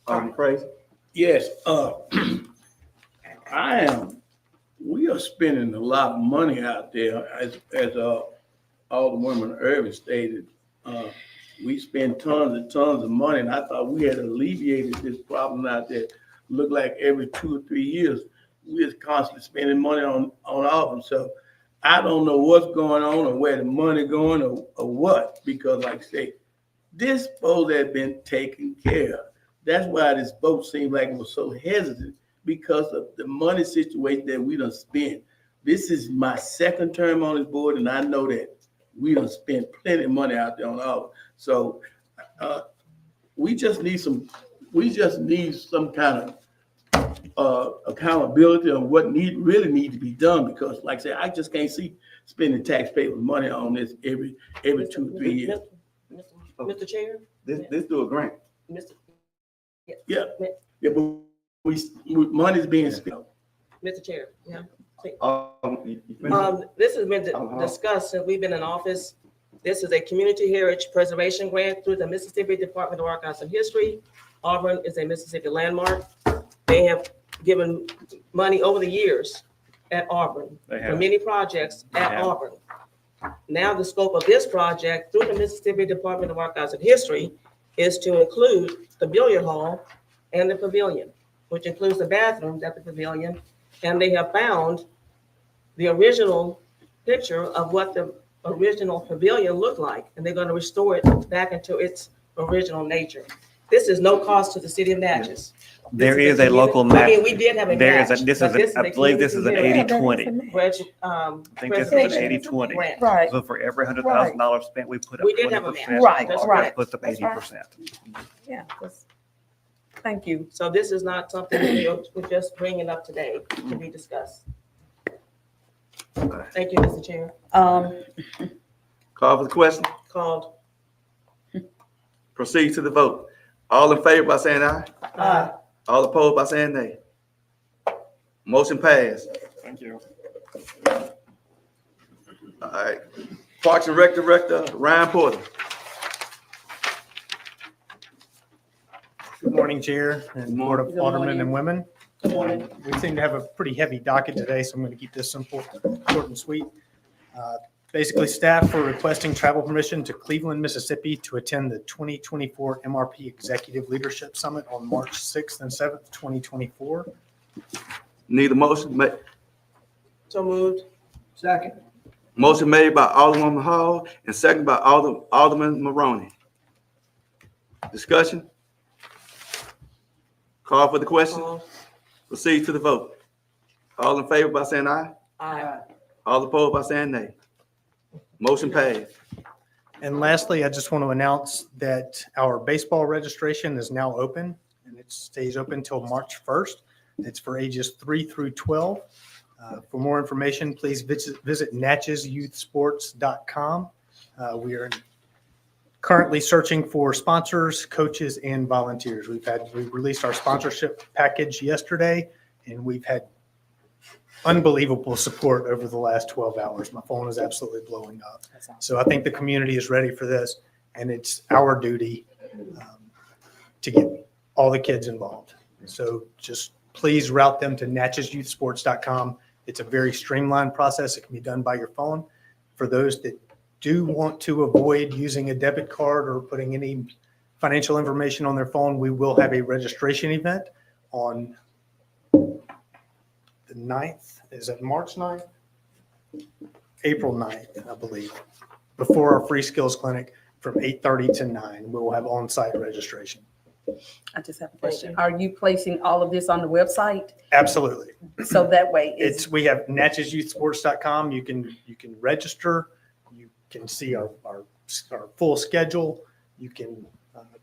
S2: Alderman Fraser?
S6: Yes, we are spending a lot of money out there, as Alderwoman Irvin stated. We spend tons and tons of money, and I thought we had alleviated this problem out there. Look like every 2 or 3 years, we're just constantly spending money on Auburn. So I don't know what's going on or where the money going or what, because like I say, this supposed to have been taken care of. That's why this vote seemed like it was so hesitant, because of the money situation that we done spent. This is my second term on this board, and I know that we done spent plenty of money out there on Auburn. So we just need some kind of accountability on what really need to be done, because like I said, I just can't see spending taxpayers' money on this every 2 or 3 years.
S5: Mr. Chair?
S2: This do a grant.
S5: Mr.
S6: Yeah, but money's being spent.
S5: Mr. Chair, yeah.
S2: You finished?
S5: This has been discussed since we've been in office. This is a community heritage preservation grant through the Mississippi Department of Archives and History. Auburn is a Mississippi landmark. They have given money over the years at Auburn
S8: They
S5: for
S8: have.
S5: many projects at
S8: have.
S5: Auburn. Now the scope of this project through the Mississippi Department of Archives and History is to include the billiard hall and the pavilion, which includes the bathrooms at the pavilion. And they have found the original picture of what the original pavilion looked like, and they're going to restore it back into its original nature. This is no cost to the city of Natchez.
S8: There is a local
S5: I
S8: match.
S5: mean, we did have a
S8: There is
S5: match.
S8: a, this
S5: but
S8: is, I believe this is an
S5: community
S8: 80-20.
S5: heritage,
S8: I think this is
S5: preservation
S8: an 80-20.
S5: grant.
S3: Right.
S8: So for every $100,000 spent, we put up
S5: We did have a
S8: 20%.
S5: match.
S3: Right,
S5: That's
S8: Auburn
S3: right.
S8: Puts up
S3: That's right.
S8: 80%.
S3: Yeah. Thank you.
S5: So this is not something that we're just bringing up today to be discussed. Thank you, Mr. Chair.
S2: Call for the question.
S5: Called.
S2: Proceed to the vote. All in favor by saying aye. All opposed by saying nay. Motion passed.
S8: Thank you.
S2: All right. Parks and Rec Director, Ryan Porter.
S11: Good morning, Chair and Board of
S3: Good
S11: Aldermen and
S3: morning.
S11: Women. We seem to have a pretty heavy docket today, so I'm going to keep this simple, short and sweet. Basically, staff are requesting travel permission to Cleveland, Mississippi to attend the 2024 MRP Executive Leadership Summit on March 6th and 7th, 2024.
S2: Need a motion?
S5: So moved.
S10: Second.
S2: Motion made by Alderman Hall and second by Alderman Maroney. Discussion? Call for the question.
S5: Call.
S2: Proceed to the vote. All in favor by saying aye.
S5: Aye.
S2: All opposed by saying nay. Motion passed.
S11: And lastly, I just want to announce that our baseball registration is now open, and it stays open until March 1st. It's for ages 3 through 12. For more information, please visit natchesyouthsports.com. We are currently searching for sponsors, coaches, and volunteers. We released our sponsorship package yesterday, and we've had unbelievable support over the last 12 hours. My phone is absolutely blowing up. So I think the community is ready for this, and it's our duty to get all the kids involved. So just please route them to natchesyouthsports.com. It's a very streamlined process. It can be done by your phone. For those that do want to avoid using a debit card or putting any financial information on their phone, we will have a registration event on the 9th. Is it March 9th? April 9th, I believe, before our free skills clinic from 8:30 to 9. We will have on-site registration.
S3: I just have a question. Are you placing all of this on the website?
S11: Absolutely.
S3: So that way
S11: We have natchesyouthsports.com. You can register. You can see our full schedule. You can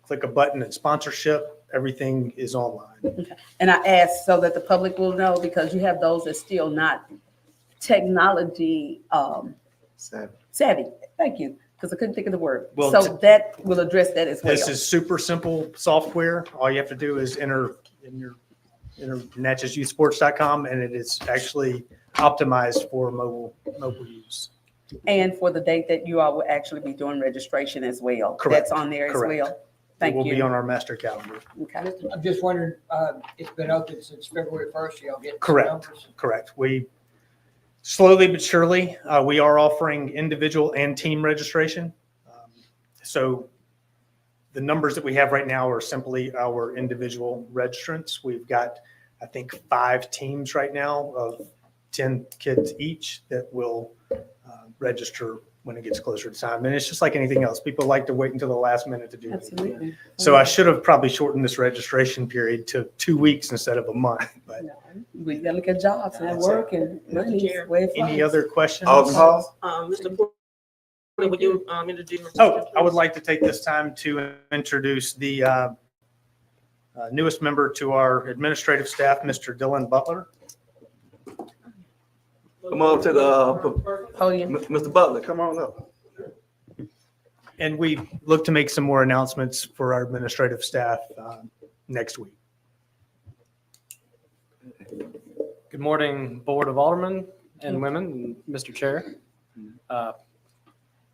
S11: click a button and sponsorship. Everything is online.
S3: and I ask so that the public will know, because you have those that still not technology savvy. Thank you, because I couldn't think of the word.
S11: Well,
S3: So that will address that as well.
S11: This is super simple software. All you have to do is enter natchesyouthsports.com, and it is actually optimized for mobile use.
S3: And for the date that you all will actually be doing registration as well.
S11: Correct.
S3: That's on there as
S11: Correct.
S3: well.
S11: It
S3: Thank
S11: will be
S3: you.
S11: on our master calendar.
S3: Okay.
S10: I'm just wondering, it's been open since February 1st. Y'all get
S11: Correct.
S10: numbers?
S11: Correct. We slowly but surely, we are offering individual and team registration. So the numbers that we have right now are simply our individual registrants. We've got, I think, 5 teams right now of 10 kids each that will register when it gets closer to time. And it's just like anything else. People like to wait until the last minute to do it.
S3: Absolutely.
S11: So I should have probably shortened this registration period to 2 weeks instead of a month. But
S3: We gotta look at jobs and
S11: That's
S3: work and money.
S5: Chair.
S3: Way it
S11: any
S3: flies.
S11: other questions?
S2: Alderman Hall?
S5: Mr. Porter, would you introduce?
S11: Oh, I would like to take this time to introduce the newest member to our administrative staff, Mr. Dylan Butler.
S2: Come on to the,
S3: Podium.
S2: Mr. Butler, come on up.
S11: And we look to make some more announcements for our administrative staff next week.
S12: Good morning, Board of Aldermen and Women, and Mr. Chair.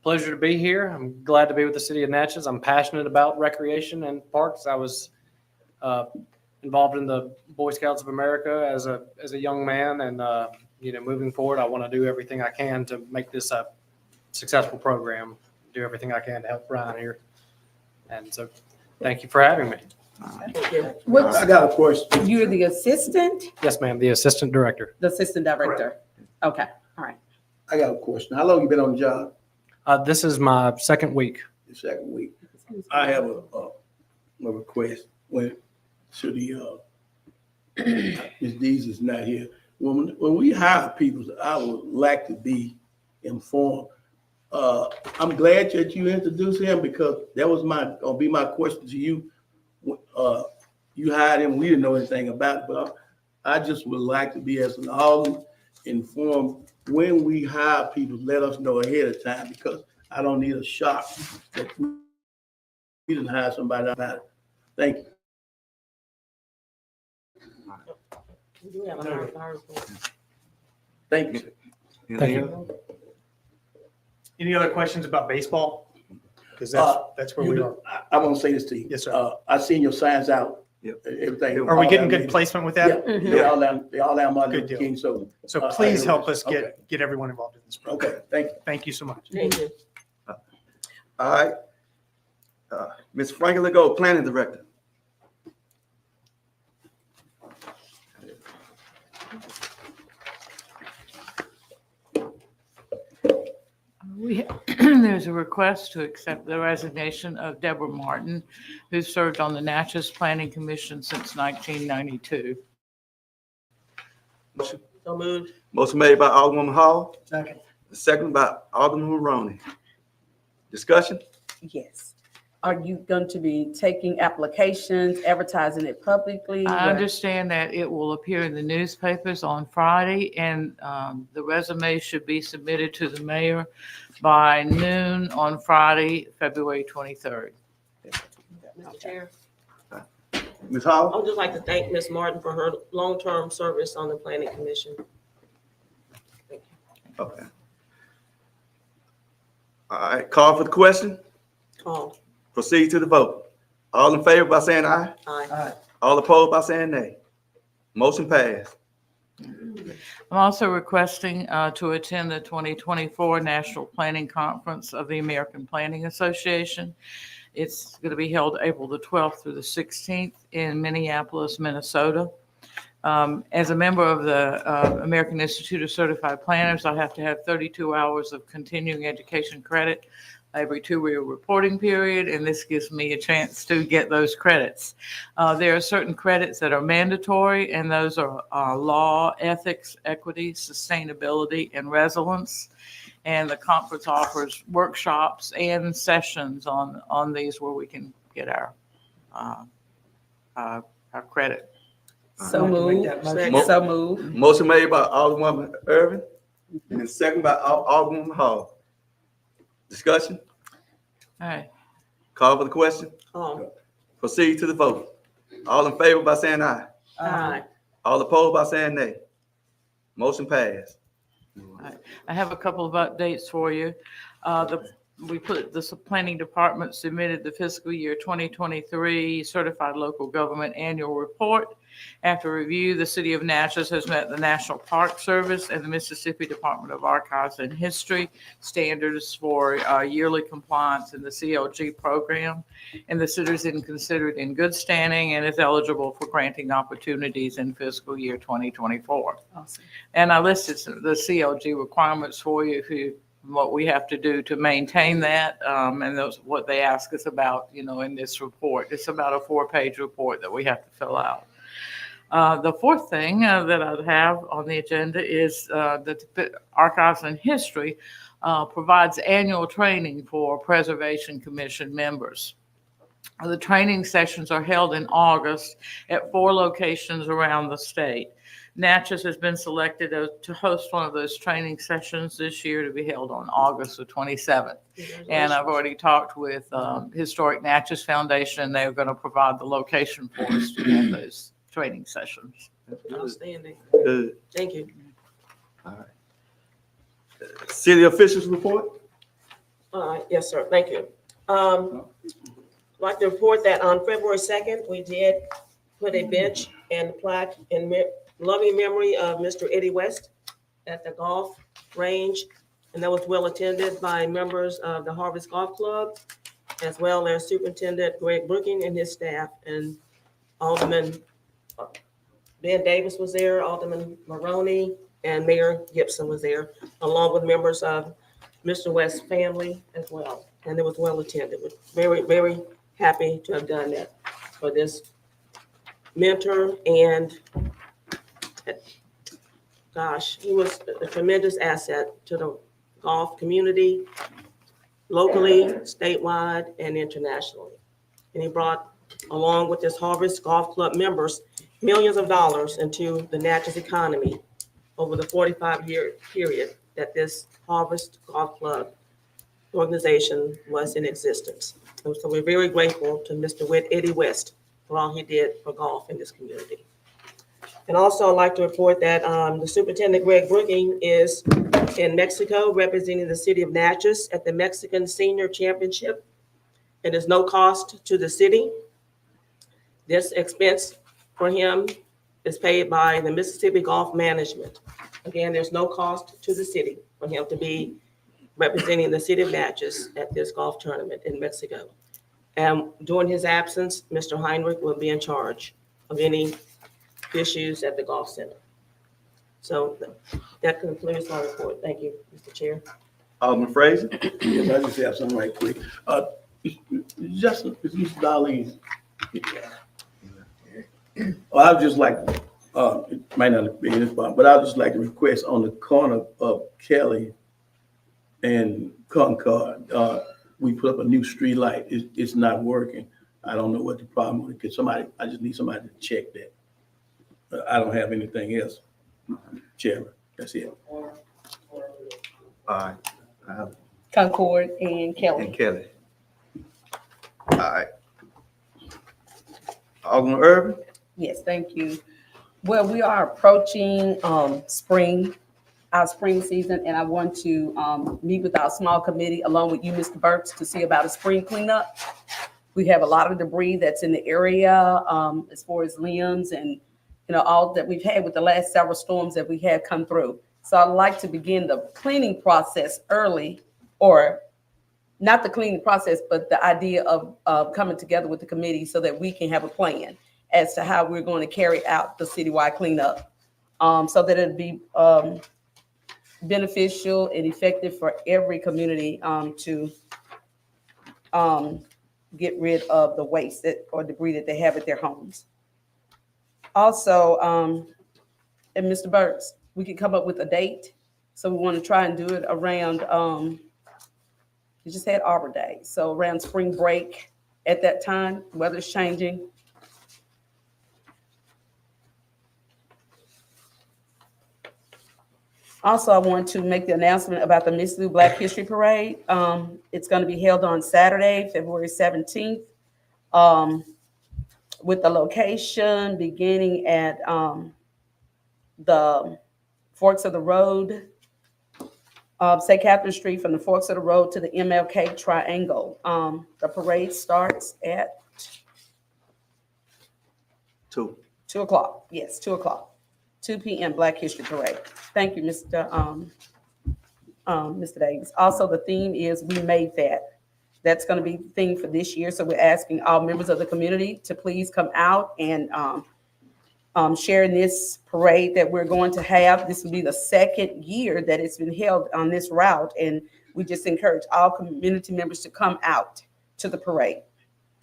S12: Pleasure to be here. I'm glad to be with the City of Natchez. I'm passionate about recreation and parks. I was involved in the Boy Scouts of America as a young man, and moving forward, I want to do everything I can to make this a successful program. Do everything I can to help Brian here. And so, thank you for having me.
S3: What's,
S6: I got a question.
S3: you're the assistant,
S12: Yes, ma'am, the Assistant Director.
S3: the assistant director? Okay, all right.
S6: I got a question. How long you been on the job?
S12: This is my second week.
S6: The second week. I have a request when to the Ms. Dees is not here. When we hire people, I would like to be informed. I'm glad that you introduced him, because that was gonna be my question to you. You hired him, we didn't know anything about it, but I just would like to be, as an alderman, informed when we hire people. Let us know ahead of time, because I don't need a shock that we didn't hire somebody about it. Thank you.
S5: We do have a hire report.
S6: Thank you.
S2: Anything else?
S11: Any other questions about baseball? Because that's where
S6: You
S11: we
S6: do-
S11: are.
S6: I want to say this to you.
S11: Yes, sir.
S6: I seen your signs out.
S2: Yep.
S6: Everything.
S11: Are we
S6: all
S11: getting
S6: down
S11: good
S6: there.
S11: placement with
S6: Yeah,
S11: that?
S6: they all down Martin
S11: Good
S6: Luther
S11: deal.
S6: King, so.
S11: So
S6: I
S11: please
S6: know
S11: help
S6: this.
S11: us get everyone involved in this program.
S6: Okay, thank you.
S11: Thank you so much.
S5: Thank you.
S2: All right. Ms. Franklin Legault, Planning Director.
S13: There's a request to accept the resignation of Deborah Martin, who served on the Natchez Planning Commission since 1992.
S2: Motion.
S5: So moved.
S2: Motion made by Alderwoman Hall,
S10: Second.
S2: second by Alderman Maroney. Discussion?
S3: Yes. Are you going to be taking applications, advertising it publicly?
S13: I
S3: What?
S13: understand that it will appear in the newspapers on Friday, and the resume should be submitted to the mayor by noon on Friday, February 23rd.
S5: Mr. Chair,
S2: Ms. Hall?
S5: I would just like to thank Ms. Martin for her long-term service on the planning commission.
S2: Okay. All right, call for the question.
S5: Call.
S2: Proceed to the vote. All in favor by saying aye.
S5: Aye.
S2: All opposed by saying nay. Motion passed.
S13: I'm also requesting to attend the 2024 National Planning Conference of the American Planning Association. It's going to be held April the 12th through the 16th in Minneapolis, Minnesota. As a member of the American Institute of Certified Planners, I have to have 32 hours of continuing education credit every 2-year reporting period, and this gives me a chance to get those credits. There are certain credits that are mandatory, and those are law, ethics, equity, sustainability, and resilience. And the conference offers workshops and sessions on these where we can get our credit.
S3: So
S10: Make
S3: moved.
S10: that motion.
S2: Mo-
S3: So moved.
S2: Motion made by Alderwoman Irvin and second by Alderwoman Hall. Discussion?
S13: All right.
S2: Call for the question.
S5: Call.
S2: Proceed to the vote. All in favor by saying aye.
S5: Aye.
S2: All opposed by saying nay. Motion passed.
S13: I have a couple of updates for you. The planning department submitted the fiscal year 2023 certified local government annual report. After review, the city of Natchez has met the National Park Service and the Mississippi Department of Archives and History standards for yearly compliance in the CLG program. And the city is considered in good standing and is eligible for granting opportunities in fiscal year 2024.
S3: Awesome.
S13: And I listed the CLG requirements for you, what we have to do to maintain that, and those what they ask us about, in this report. It's about a 4-page report that we have to fill out. The fourth thing that I have on the agenda is that the Archives and History provides annual training for Preservation Commission members. The training sessions are held in August at 4 locations around the state. Natchez has been selected to host one of those training sessions this year to be held on August the 27th. And I've already talked with Historic Natchez Foundation, and they're going to provide the location for us to have those training sessions.
S5: Outstanding.
S2: Good.
S5: Thank you.
S2: City officials report?
S5: Yes, sir. Thank you. I'd like to report that on February 2nd, we did put a bench and plaque in loving memory of Mr. Eddie West at the golf range. And that was well attended by members of the Harvest Golf Club, as well as Superintendent Greg Brooking and his staff. And Alderman Ben Davis was there, Alderman Maroney, and Mayor Gibson was there, along with members of Mr. West's family as well. And it was well attended. We're very, very happy to have done that for this mentor, and gosh, he was a tremendous asset to the golf community, locally, statewide, and internationally. And he brought, along with his Harvest Golf Club members, millions of dollars into the Natchez economy over the 45-year period that this Harvest Golf Club organization was in existence. And so we're very grateful to Mr. Eddie West for all he did for golf in this community. And also I'd like to report that the Superintendent Greg Brooking is in Mexico representing the city of Natchez at the Mexican Senior Championship. It is no cost to the city. This expense for him is paid by the Mississippi Golf Management. Again, there's no cost to the city for him to be representing the city of Natchez at this golf tournament in Mexico. And during his absence, Mr. Heinrich will be in charge of any issues at the golf center. So that concludes my report. Thank you, Mr. Chair.
S2: Alderman Fraser?
S6: Yes, I just have something right quick. Justin, is Mr. Dolly? Well, I would just like, it might not be in this part, but I would just like to request on the corner of Kelly and Concord, we put up a new street light. It's not working. I don't know what the problem is. Could somebody, I just need somebody to check that. I don't have anything else, Chairman. That's it.
S2: All right.
S3: Concord and Kelly.
S2: And Kelly. All right. Alderman Irvin?
S3: Yes, thank you. Well, we are approaching our spring season, and I want to meet with our small committee along with you, Mr. Burks, to see about a spring cleanup. We have a lot of debris that's in the area as far as limbs and all that we've had with the last several storms that we have come through. So I'd like to begin the cleaning process early, or not the cleaning process, but the idea of coming together with the committee so that we can have a plan as to how we're going to carry out the citywide cleanup, so that it'd be beneficial and effective for every community to get rid of the waste or debris that they have at their homes. Also, and Mr. Burks, we could come up with a date. So we want to try and do it around, we just had Arbor Day. So around spring break at that time, weather's changing. Also, I want to make the announcement about the Miss Lou Black History Parade. It's going to be held on Saturday, February 17th, with the location beginning at the Forks of the Road, St. Catherine Street, from the Forks of the Road to the MLK Triangle. The parade starts at
S2: 2
S3: o'clock. Yes, 2 o'clock. 2 p.m. Black History Parade. Thank you, Mr. Davis. Also, the theme is We Made That. That's going to be the theme for this year. So we're asking all members of the community to please come out and share in this parade that we're going to have. This will be the second year that it's been held on this route. And we just encourage all community members to come out to the parade.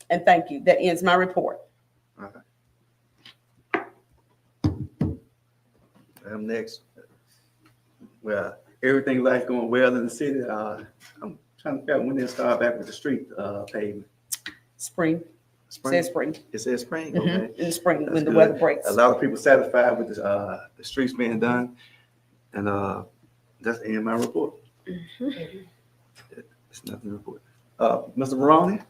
S3: And thank you. That ends my report.
S2: All right. I'm next. Well, everything like going well in the city. I'm trying to figure out when they start back with the street pavement.
S3: Spring.
S2: Spring?
S3: Says spring.
S2: It says spring,
S3: Mhm.
S2: okay.
S3: In the spring,
S2: That's
S3: when the
S2: good.
S3: weather breaks.
S2: A lot of people satisfied with the streets being done. And that's the end of my report. It's nothing to report. Mr. Maroney?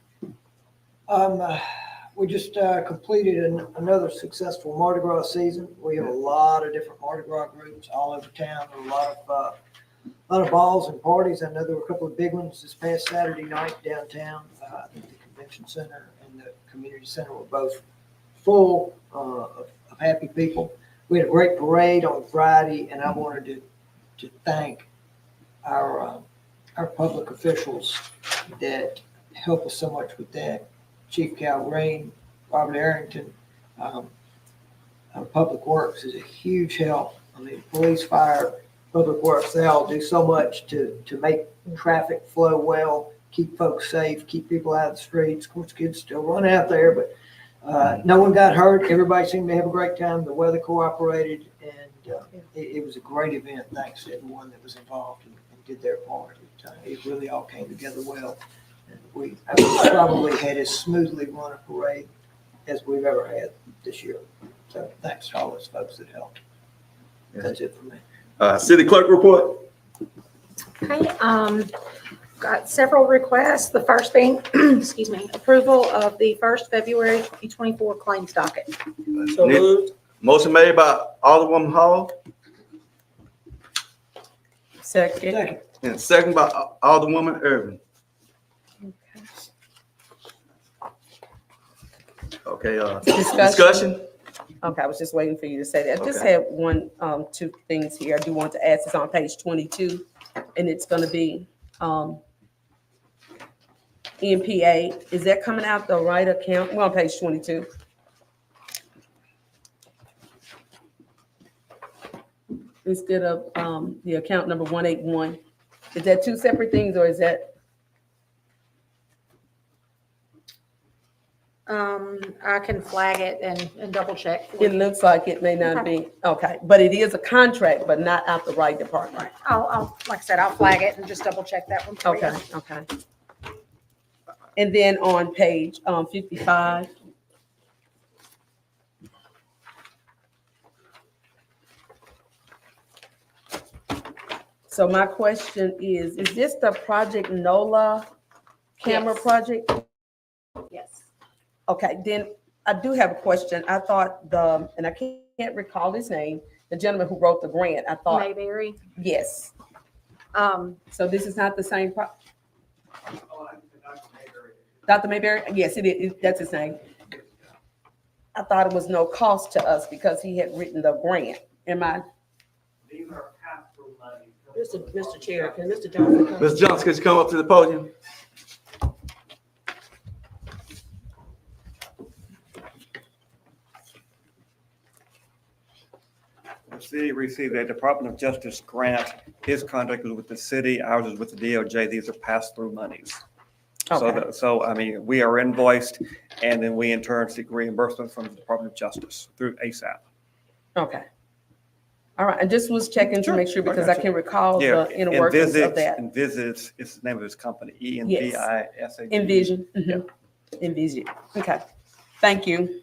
S10: We just completed another successful Mardi Gras season. We have a lot of different Mardi Gras groups all over town, a lot of balls and parties. I know there were a couple of big ones this past Saturday night downtown. I think the convention center and the community center were both full of happy people. We had a great parade on Friday, and I wanted to thank our public officials that help us so much with that. Chief Cal Green, Robert Arrington, Public Works is a huge help. I mean, police, fire, Public Works, they all do so much to make traffic flow well, keep folks safe, keep people out of the streets. Of course, kids still run out there, but no one got hurt. Everybody seemed to have a great time. The weather cooperated, and it was a great event. Thanks to everyone that was involved and did their part. It really all came together well. We probably had as smoothly run a parade as we've ever had this year. So thanks to all those folks that helped. That's it for me.
S2: City clerk report?
S1: Okay, got several requests. The first being, excuse me, approval of the first February 2024 claims docket.
S5: So moved.
S2: Motion made by Alderwoman Hall
S3: Second.
S2: and second by Alderwoman Irvin. Okay, discussion?
S3: Okay, I was just waiting for you to say that. I just
S2: Okay.
S3: had one, two things here. I do want to ask. It's on page 22, and it's gonna be, NPA. Is that coming out the right account? We're on page 22. Instead of, the account number 181. Is that two separate things, or is that?
S1: I can flag it and double check. for
S3: It
S1: you.
S3: looks like it may not be, okay, but it is a contract, but not out the right department.
S1: Right. Like I said, I'll flag it and just double check that one for you.
S3: Okay, okay. And then on page 55. So my question is this the Project NOLA camera
S1: Yes.
S3: project?
S1: Yes.
S3: Okay, then I do have a question. I thought and I can't recall his name, the gentleman who wrote the grant, I thought,
S1: Mayberry.
S3: yes.
S1: Um,
S3: So this is not the same Dr. Mayberry? Yes, it is. That's his name. I thought it was no cost to us because he had written the grant. Am I?
S5: Mr. Chair, can Mr. Johnson come?
S2: Ms. Johnson, could you come up to the podium?
S8: The city received a Department of Justice grant. His contract was with the city, ours is with the DOJ. These are pass-through monies.
S3: Okay.
S8: So, I mean, we are invoiced, and then we in turn seek reimbursement from the Department of Justice through ASAP.
S3: Okay. All right. I just was checking to make sure because I
S8: Gotcha.
S3: can recall
S8: Yeah,
S3: the inner workings of that.
S8: Envisage is the name of his company, ENVISAG.
S3: Envision. Mhm. Envision. Okay. Thank you.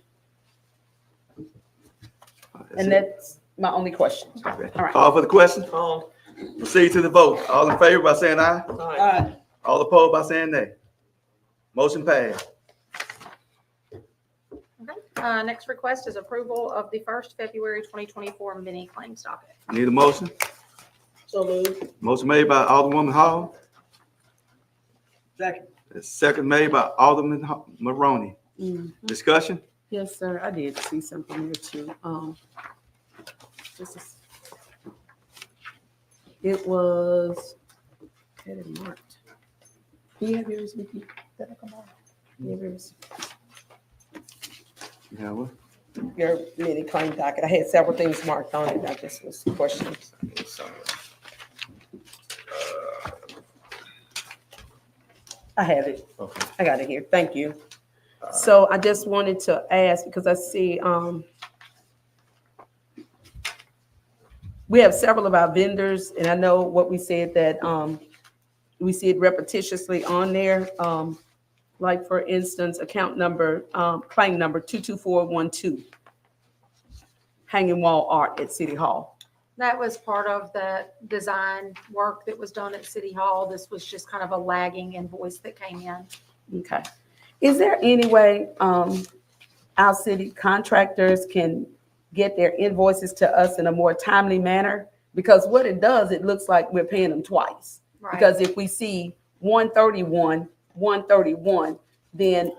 S3: And that's my only question. All right.
S2: Call for the question.
S5: Oh,
S2: Proceed to the vote. All in favor by saying aye.
S5: all right.
S2: All opposed by saying nay. Motion passed.
S1: okay. Next request is approval of the 1st February 2024 mini claims docket.
S2: Need a motion?
S5: So moved.
S2: Motion made by Alderwoman Hall.
S10: Second.
S2: Second made by Alderman Maroney.
S3: Mhm.
S2: Discussion?
S3: Yes, sir. I did see something here too. This is. It was. Had it marked. Do you have yours with you? Did I come on? You have yours?
S2: Yeah, what?
S3: Your mini claim docket. I had several things marked on it. I just was questioning. I have it.
S2: Okay.
S3: I got it here. Thank you. So I just wanted to ask, because I see, we have several of our vendors, and I know what we said that, we see it repetitiously on there. Like for instance, account number, claim number 22412, hanging wall art at City Hall.
S1: That was part of the design work that was done at City Hall. This was just kind of a lagging invoice that came in.
S3: Okay. Is there any way, our city contractors can get their invoices to us in a more timely manner? Because what it does, it looks like we're paying them twice.
S1: Right.
S3: Because if we see 131, then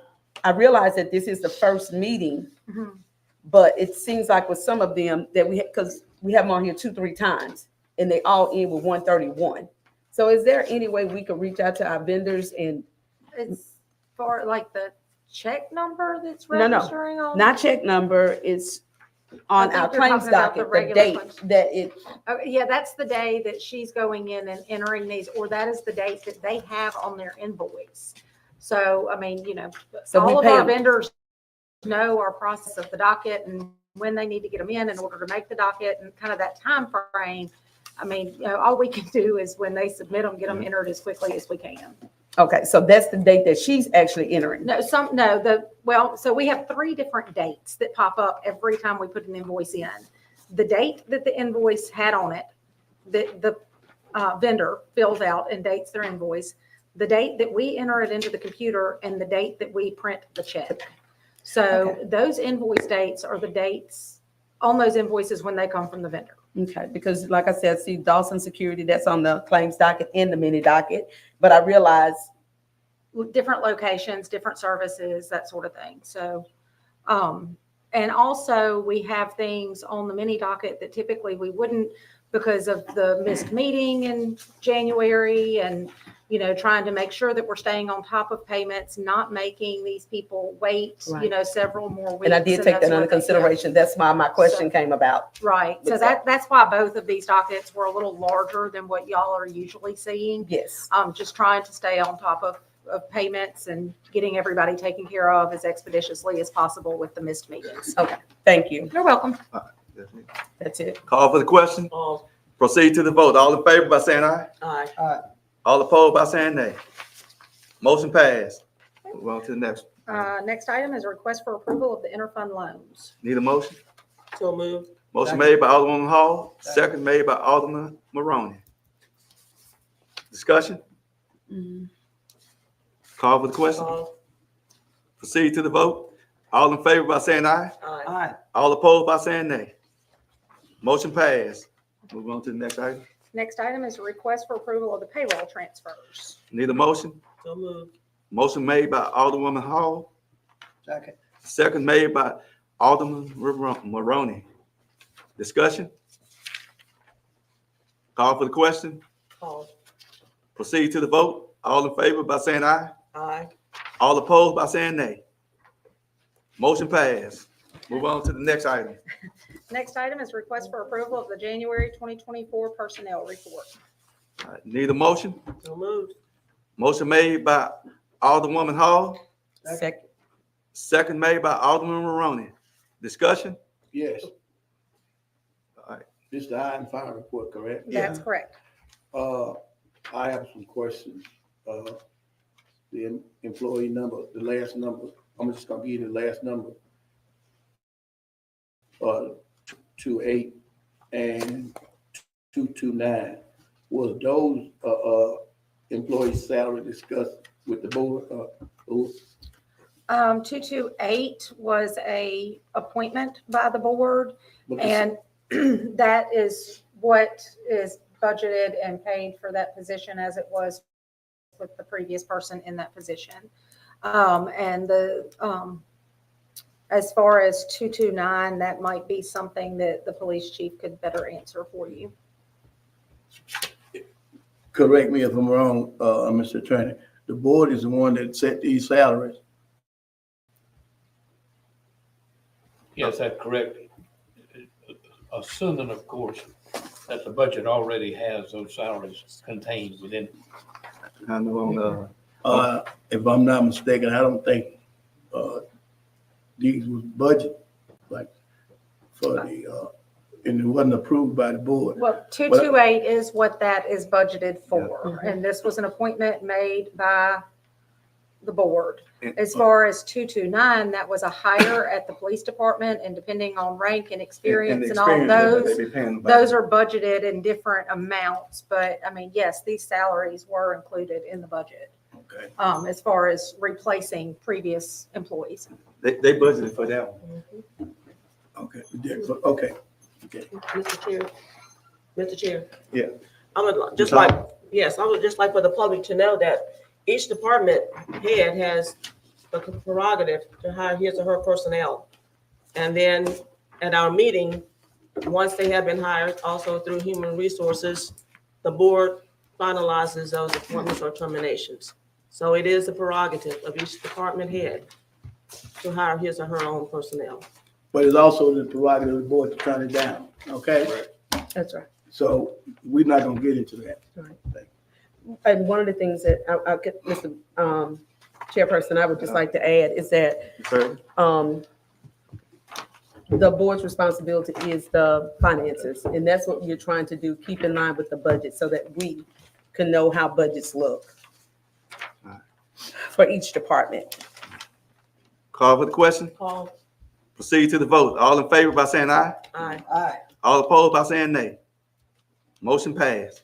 S3: I realize that this is the first meeting,
S1: Mhm.
S3: but it seems like with some of them that because we have them on here 2-3 times and they all end with 131. So is there any way we could reach out to our vendors and
S1: It's for like the check number that's
S3: No, no,
S1: registering on?
S3: not check number, it's on
S1: I think
S3: our
S1: you're
S3: claims
S1: talking about the
S3: docket, the
S1: regular
S3: date
S1: claims.
S3: that it,
S1: Okay, yeah, that's the day that she's going in and entering these, or that is the date that they have on their invoice. So, I mean,
S3: So we
S1: all of
S3: pay
S1: our
S3: 'em.
S1: vendors know our process of the docket and when they need to get them in order to make the docket and kind of that time frame. I mean, all we can do is when they submit them, get them entered as quickly as we can.
S3: okay, so that's the date that she's actually entering.
S1: So we have 3 different dates that pop up every time we put an invoice in. The date that the invoice had on it, the vendor fills out and dates their invoice, the date that we enter it into the computer, and the date that we print the check. So
S3: Okay.
S1: those invoice dates are the dates on those invoices when they come from the vendor.
S3: Okay, because like I said, see Dawson Security, that's on the claims docket and the mini docket, but I realize,
S1: Different locations, different services, that sort of thing. So, and also we have things on the mini docket that typically we wouldn't because of the missed meeting in January and, you know, trying to make sure that we're staying on top of payments, not making these people wait, you
S3: Right.
S1: know, several more weeks.
S3: and I did take that
S1: that's
S3: under
S1: what they- yeah.
S3: consideration. That's why my question came about.
S1: Right. So
S3: With
S1: that's why both of these dockets were a little larger than what y'all are usually seeing.
S3: Yes.
S1: Just trying to stay on top of payments and getting everybody taken care of as expeditiously as possible with the missed meetings.
S3: Okay, thank you.
S1: You're welcome.
S3: That's it.
S2: Call for the question.
S5: All,
S2: Proceed to the vote. All in favor by saying aye.
S5: aye.
S2: All opposed by saying nay. Motion passed. Move on to the next.
S1: Next item is a request for approval of the interfund loans.
S2: Need a motion?
S5: So moved.
S2: Motion made by Alderman Hall, second made by Alderman Maroney. Discussion? Call for the question.
S5: All,
S2: Proceed to the vote. All in favor by saying aye.
S5: aye.
S2: All opposed by saying nay. Motion passed. Move on to the next item.
S1: Next item is a request for approval of the payroll transfers.
S2: Need a motion?
S5: So moved.
S2: Motion made by Alderwoman Hall,
S10: Second.
S2: second made by Alderman Maroney. Discussion? Call for the question.
S5: All,
S2: Proceed to the vote. All in favor by saying aye.
S5: aye.
S2: All opposed by saying nay. Motion passed. Move on to the next item.
S1: Next item is request for approval of the January 2024 personnel report.
S2: All right, need a motion?
S5: So moved.
S2: Motion made by Alderwoman Hall,
S3: Second.
S2: second made by Alderman Maroney. Discussion?
S6: Yes,
S2: All right,
S6: this is the high and fire report, correct?
S1: That's correct.
S6: I have some questions. The employee number, the last number, I'm just gonna give you the last number. 28 and 229. Was those, employee salary discussed with the board?
S1: 228 was a appointment by the board,
S6: But
S1: and that is what is budgeted and paid for that position as it was with the previous person in that position. And as far as 229, that might be something that the police chief could better answer for you.
S6: correct me if I'm wrong, Mr. Attorney, the board is the one that set these salaries.
S14: Yes, that's correct. Assuming, of course, that the budget already has those salaries contained within it.
S2: I know on
S6: If I'm not mistaken, I don't think, these was budget, like, for the, and it wasn't approved by the board.
S1: Well, 228 is what that is budgeted for, and this was an appointment made by the board. As far as 229, that was a hire at the police department, and depending on rank and experience and all those, those are budgeted in different amounts. But I mean, yes, these salaries were included in the budget,
S6: Okay.
S1: as far as replacing previous employees.
S2: They budgeted for that one.
S6: Okay, okay.
S5: Mr. Chair. Mr. Chair.
S2: Yeah.
S5: I would just like, yes, I would just like for the public to know that each department head has the prerogative to hire his or her personnel. And then at our meeting, once they have been hired, also through human resources, the board finalizes those appointments or terminations. So it is the prerogative of each department head to hire his or her own personnel.
S6: But it's also the prerogative of the board to turn it down, okay?
S3: That's right.
S6: So we're not gonna get into that.
S3: And one of the things that I get, Mr. Chairperson, I would just like to add is that, the board's responsibility is the finances, and that's what you're trying to do, keep in line with the budget so that we can know how budgets look for each department.
S2: Call for the question.
S5: Call,
S2: Proceed to the vote. All in favor by saying aye.
S5: aye.
S10: Aye.
S2: All opposed by saying nay. Motion passed.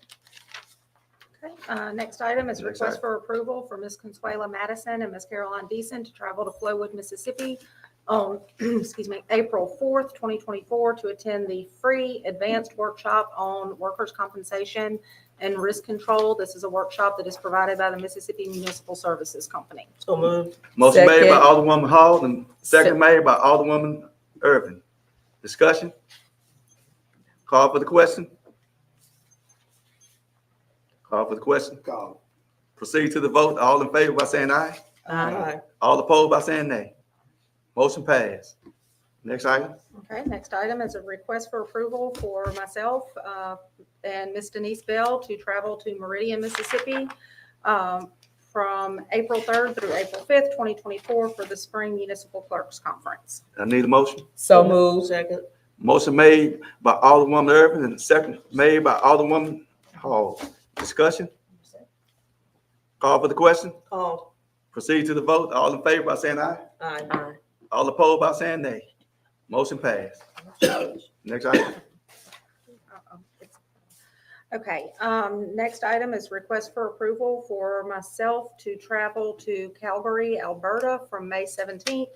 S1: Okay, next item is a
S2: Next
S1: request
S2: item.
S1: for approval for Ms. Consuela Madison and Ms. Caroline Deason to travel to Flowood, Mississippi on, excuse me, April 4th, 2024, to attend the free advanced workshop on workers' compensation and risk control. This is a workshop that is provided by the Mississippi Municipal Services Company.
S5: So moved.
S2: Motion made by
S3: Second.
S2: Alderwoman Hall and second made by Alderwoman Irvin. Discussion? Call for the question? Call for the question?
S6: Call.
S2: Proceed to the vote. All in favor by saying aye.
S5: Aye.
S2: All opposed by saying nay. Motion passed. Next item.
S1: Okay, next item is a request for approval for myself and Miss Denise Bell to travel to Meridian, Mississippi from April 3rd through April 5th, 2024 for the Spring Municipal Clerks Conference.
S2: I need a motion.
S3: So moved.
S5: Second.
S2: Motion made by Alderwoman Irvin and second made by Alderwoman Hall. Discussion? Call for the question?
S5: Called.
S2: Proceed to the vote. All in favor by saying aye.
S5: Aye.
S2: All opposed by saying nay. Motion passed. Next item.
S1: Okay, next item is request for approval for myself to travel to Calgary, Alberta from May 17th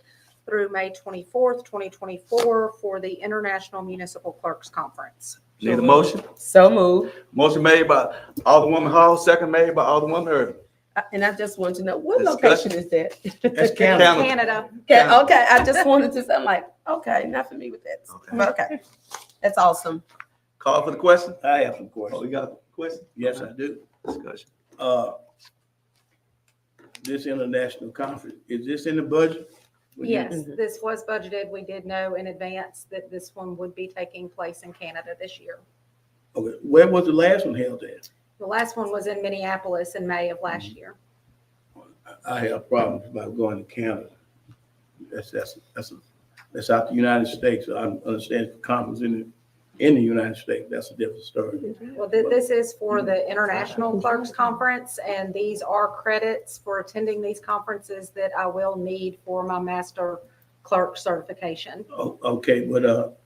S1: through May 24th, 2024 for the International Municipal Clerks Conference.
S2: Need a motion?
S3: So moved.
S2: Motion made by Alderwoman Hall, second made by Alderwoman Irvin.
S3: And I just want to know, what
S2: Discussion.
S3: location is that?
S6: That's Canada.
S1: Canada.
S3: Okay, I just wanted to, I'm like, okay, not for me with that. But okay, that's awesome.
S2: Call for the question?
S6: I have some
S2: Oh,
S6: questions.
S2: we got a question?
S6: Yes, I do.
S2: Discussion.
S6: This international conference, is this in the budget?
S1: Yes, this was budgeted. We did know in advance that this one would be taking place in Canada this year.
S6: Okay, where was the last one held at?
S1: The last one was in Minneapolis in May of last year.
S6: I have problems about going to Canada. That's out the United States. I understand the conference in the United States. That's a different story.
S1: Well, this is for the International Clerks Conference, and these are credits for attending these conferences that I will need for my Master Clerk certification.
S6: Okay, but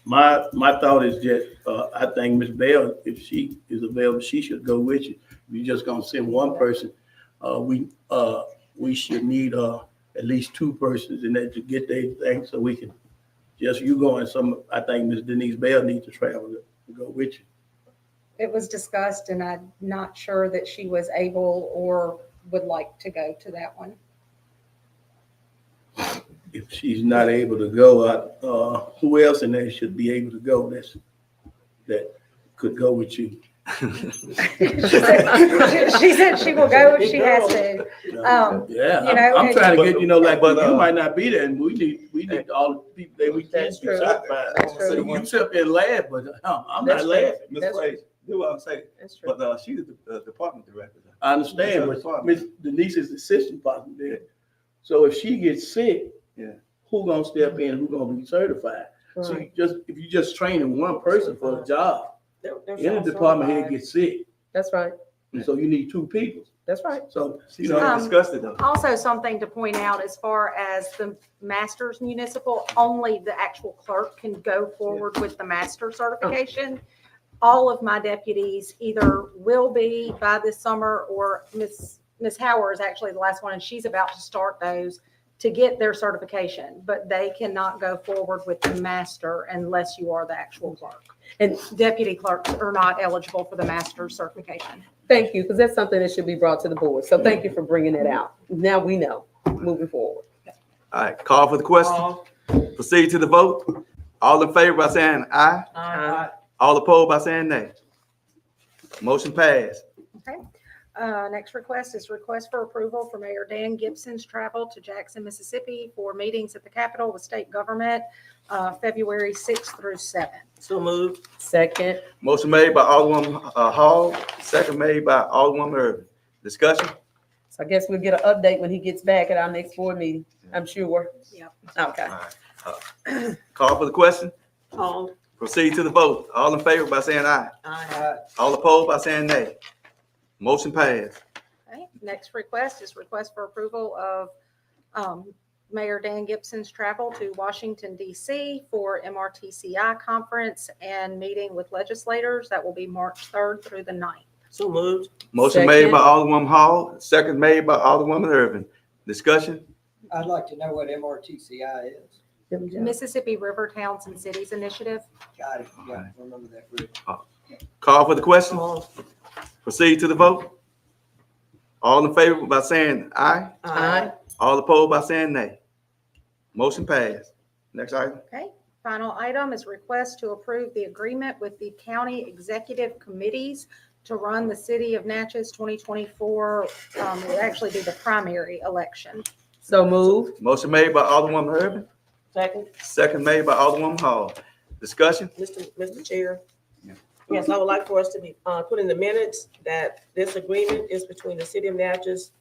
S6: my thought is that I think Ms. Bell, if she is available, she should go with you. If you're just gonna send one person, we should need at least two persons in there to get their thing, so we can just you go and I think Ms. Denise Bell needs to travel to go with you.
S1: It was discussed, and I'm not sure that she was able or would like to go to that one.
S6: If she's not able to go, who else in there should be able to go that could go with you?
S1: She said she will go if she has to.
S6: Yeah,
S1: you know,
S6: I'm trying to get,
S2: but,
S6: you might not be there, and we need all the people that we can
S3: That's
S6: be
S3: true.
S6: certified.
S3: That's true.
S6: So you sit there and laugh, but I'm not
S3: That's
S6: laughing.
S2: Ms.
S3: That's
S2: Frazier, do what I'm saying,
S3: That's true.
S2: but she's the department director.
S6: I understand, but Ms. Denise is the assistant partner there. So if she gets sick,
S2: Yeah.
S6: who gonna step in, who gonna be certified? So
S3: Right.
S6: if you just training one person for the job,
S5: They're
S6: any
S5: also
S6: department head
S5: certified.
S6: gets sick,
S3: That's right.
S6: and so you need two people.
S3: That's right.
S6: So,
S2: She's
S6: you know,
S2: already discussed it though.
S1: Also, something to point out as far as the Masters Municipal, only the actual clerk can go forward with the master certification. All of my deputies either will be by this summer, or Miss Howard is actually the last one, and she's about to start those to get their certification, but they cannot go forward with the master unless you are the actual clerk. And deputy clerks are not eligible for the master certification.
S3: Thank you, because that's something that should be brought to the board. So thank you for bringing it out. Now we know, moving forward.
S2: All right, call for the question.
S5: Called.
S2: Proceed to the vote. All in favor by saying aye.
S5: Aye.
S2: All opposed by saying nay. Motion passed.
S1: Okay. Next request is request for approval for Mayor Dan Gibson's travel to Jackson, Mississippi for meetings at the Capitol with state government, February 6th through 7th.
S5: So moved.
S3: Second.
S2: Motion made by Alderwoman Hall, second made by Alderwoman Irvin. Discussion?
S3: So I guess we'll get an update when he gets back at our next board meeting, I'm sure.
S1: Yep.
S3: Okay.
S2: Call for the question.
S5: Called.
S2: Proceed to the vote. All in favor by saying aye.
S5: Aye.
S2: All opposed by saying nay. Motion passed.
S1: Okay. Next request is request for approval of Mayor Dan Gibson's travel to Washington, D.C. for MRTCI conference and meeting with legislators. That will be March 3rd through the 9th.
S5: So moved.
S2: Motion made
S3: Second.
S2: by Alderwoman Hall, second made by Alderwoman Irvin. Discussion?
S10: I'd like to know what MRTCI is.
S1: Mississippi River Towns and Cities Initiative.
S10: Got it. Yeah, remember that. Rick.
S2: Call for the question. Proceed to the vote. All in favor by saying aye.
S5: Aye.
S2: All opposed by saying nay. Motion passed. Next item.
S1: Okay, final item is request to approve the agreement with the county executive committees to run the city of Natchez 2024, it will actually be the primary election.
S3: So moved.
S2: Motion made by Alderwoman Urban,
S5: Second,
S2: second made by Alderwoman Hall. Discussion?
S5: Mr. Chair.
S2: Yeah.
S5: Yes, I would like for us to be, put in the minutes that this agreement is between the city of Natchez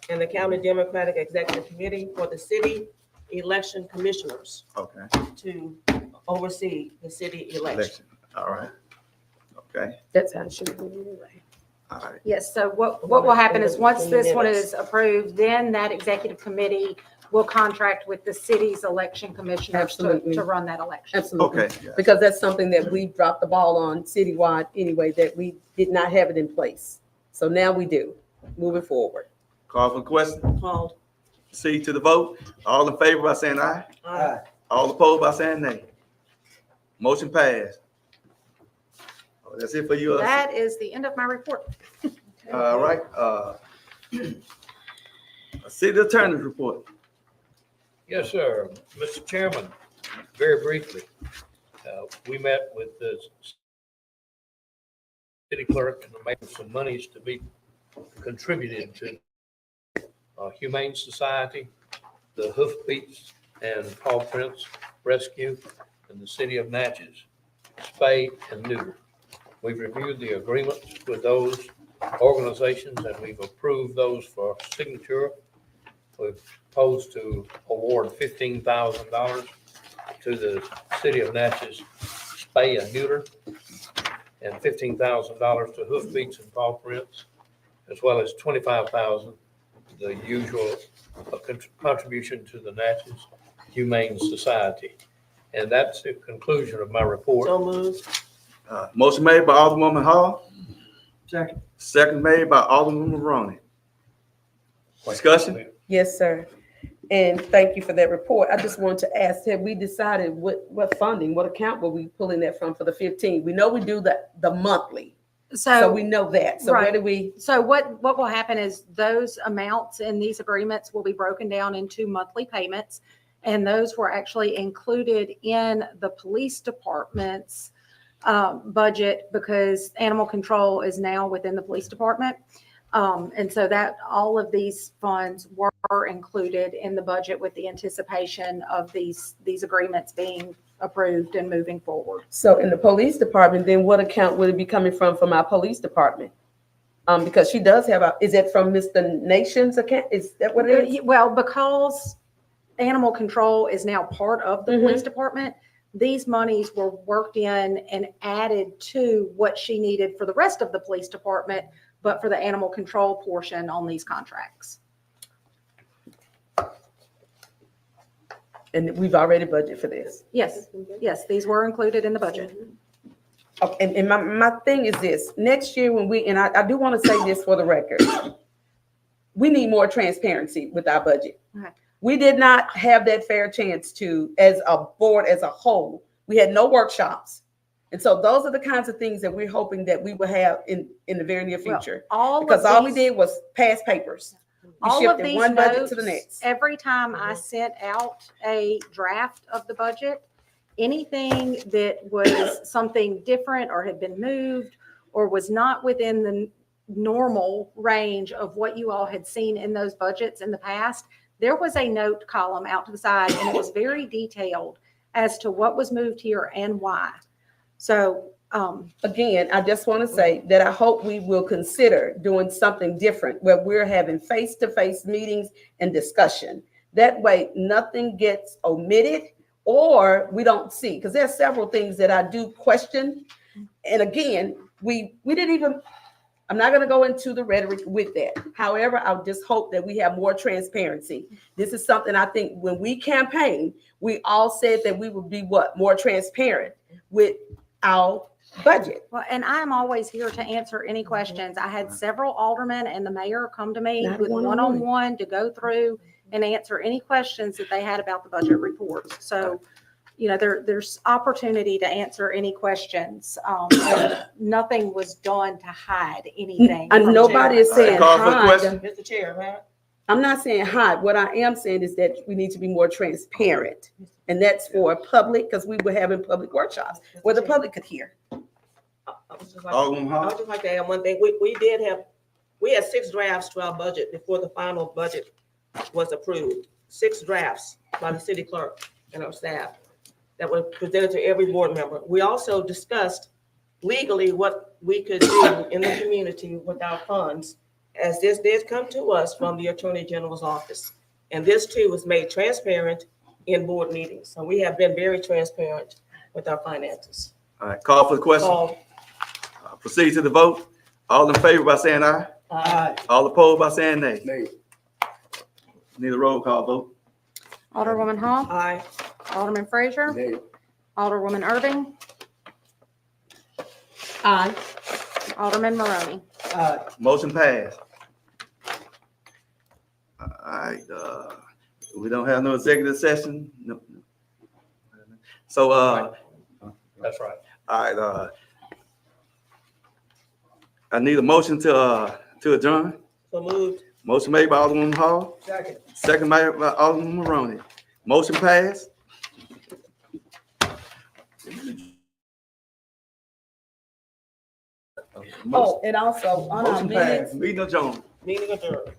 S5: and the County Democratic Executive Committee for the city election commissioners
S2: Okay.
S5: to oversee the city election.
S2: Election. All right. Okay.
S3: That's how it should be anyway.
S2: All right.
S1: Yes, so what will happen is once this one is approved, then that executive committee will contract with the city's election commissioners
S3: Absolutely.
S1: to run that election.
S3: Absolutely.
S2: Okay. Yeah.
S3: Because that's something that we dropped the ball on citywide anyway, that we did not have it in place. So now we do, moving forward.
S2: Call for the question.
S5: Called.
S2: Proceed to the vote. All in favor by saying aye.
S5: Aye.
S2: All opposed by saying nay. Motion passed. Oh, that's it for you.
S1: That is the end of my report.
S2: All right. City Attorney's report.
S14: Yes, sir. Mr. Chairman, very briefly, we met with the city clerk and made some monies to be contributed to Humane Society, the Hoofbeats and Paw Prints Rescue, and the city of Natchez, spay and neuter. We've reviewed the agreements with those organizations and we've approved those for signature. We've proposed to award $15,000 to the city of Natchez spay and neuter, and $15,000 to Hoofbeats and Paw Prints, as well as $25,000, the usual contribution to the Natchez Humane Society. And that's the conclusion of my report.
S5: So moved.
S2: Motion made by Alderwoman Hall,
S10: Second.
S2: second made by Alderwoman Roney. Discussion?
S3: Yes, sir. And thank you for that report. I just wanted to ask, have we decided what funding, what account will we pulling that from for the 15? We know we do the monthly, so we know that. So where
S1: Right.
S3: do we?
S1: So what will happen is those amounts in these agreements will be broken down into monthly payments. And those were actually included in the police department's budget because animal control is now within the police department. And so that all of these funds were included in the budget with the anticipation of these agreements being approved and moving forward.
S3: So in the police department, then what account would it be coming from our police department? Because she does have is it from Mr. Nation's account? Is that what it is?
S1: Well, because animal control is now part of the police department, these monies were worked in and added to what she needed for the rest of the police department, but for the animal control portion on these contracts.
S3: And we've already budgeted for this.
S1: Yes, yes, these were included in the budget.
S3: Okay, and my thing is this, next year when and I do want to say this for the record, we need more transparency with our budget.
S1: Okay.
S3: We did not have that fair chance to, as a board, as a whole, we had no workshops. And so those are the kinds of things that we're hoping that we will have in the very near future. Because all we did was pass papers. We
S1: All of
S3: shifted
S1: these
S3: one budget to the
S1: notes,
S3: next.
S1: every time I sent out a draft of the budget, anything that was something different or had been moved or was not within the normal range of what you all had seen in those budgets in the past, there was a note column out to the side and it was very detailed as to what was moved here and why. So,
S3: Again, I just want to say that I hope we will consider doing something different where we're having face-to-face meetings and discussion. That way, nothing gets omitted or we don't see, because there's several things that I do question. And again, we didn't even, I'm not going to go into the rhetoric with that. However, I just hope that we have more transparency. This is something I think when we campaigned, we all said that we would be more transparent with our budget.
S1: well, and I'm always here to answer any questions. I had several aldermen and the mayor come to me
S3: Not
S1: with
S3: one-on-one.
S1: one-on-one to go through and answer any questions that they had about the budget reports. So, there's opportunity to answer any questions. And nothing was done to hide anything.
S3: And
S1: from
S3: nobody is
S1: Jared.
S3: saying
S2: Call for the
S3: hide.
S2: question.
S5: Mr. Chair, right?
S3: I'm not saying hide. What I am saying is that we need to be more transparent. And that's for public, because we were having public workshops where the public could hear.
S5: I was just like-
S2: Alderman
S5: I
S2: Hall?
S5: would just like to add one thing. We had 6 drafts to our budget before the final budget was approved. 6 drafts by the city clerk and our staff that were presented to every board member. We also discussed legally what we could do in the community with our funds, as this did come to us from the Attorney General's office. And this too was made transparent in board meetings. So we have been very transparent with our finances.
S2: All right, call for the question.
S5: So,
S2: Proceed to the vote. All in favor by saying aye. All opposed by saying nay.
S6: Nay.
S2: Need a roll call vote.
S1: Alderwoman Hall,
S5: aye.
S1: Alderman Frazier,
S6: Nay.
S1: Alderwoman Irving,
S3: Aye.
S1: Alderman Maroney.
S2: Motion passed. All right, we don't have no executive session. No. So,
S14: That's right.
S2: all right, I need a motion to adjourn.
S5: So moved.
S2: Motion made by Alderman Hall,
S10: Second.
S2: second by Alderman Maroney. Motion passed.
S3: Oh, and also on our
S2: Motion
S3: minutes,
S2: passed. Meeting adjourned.
S5: Meeting adjourned.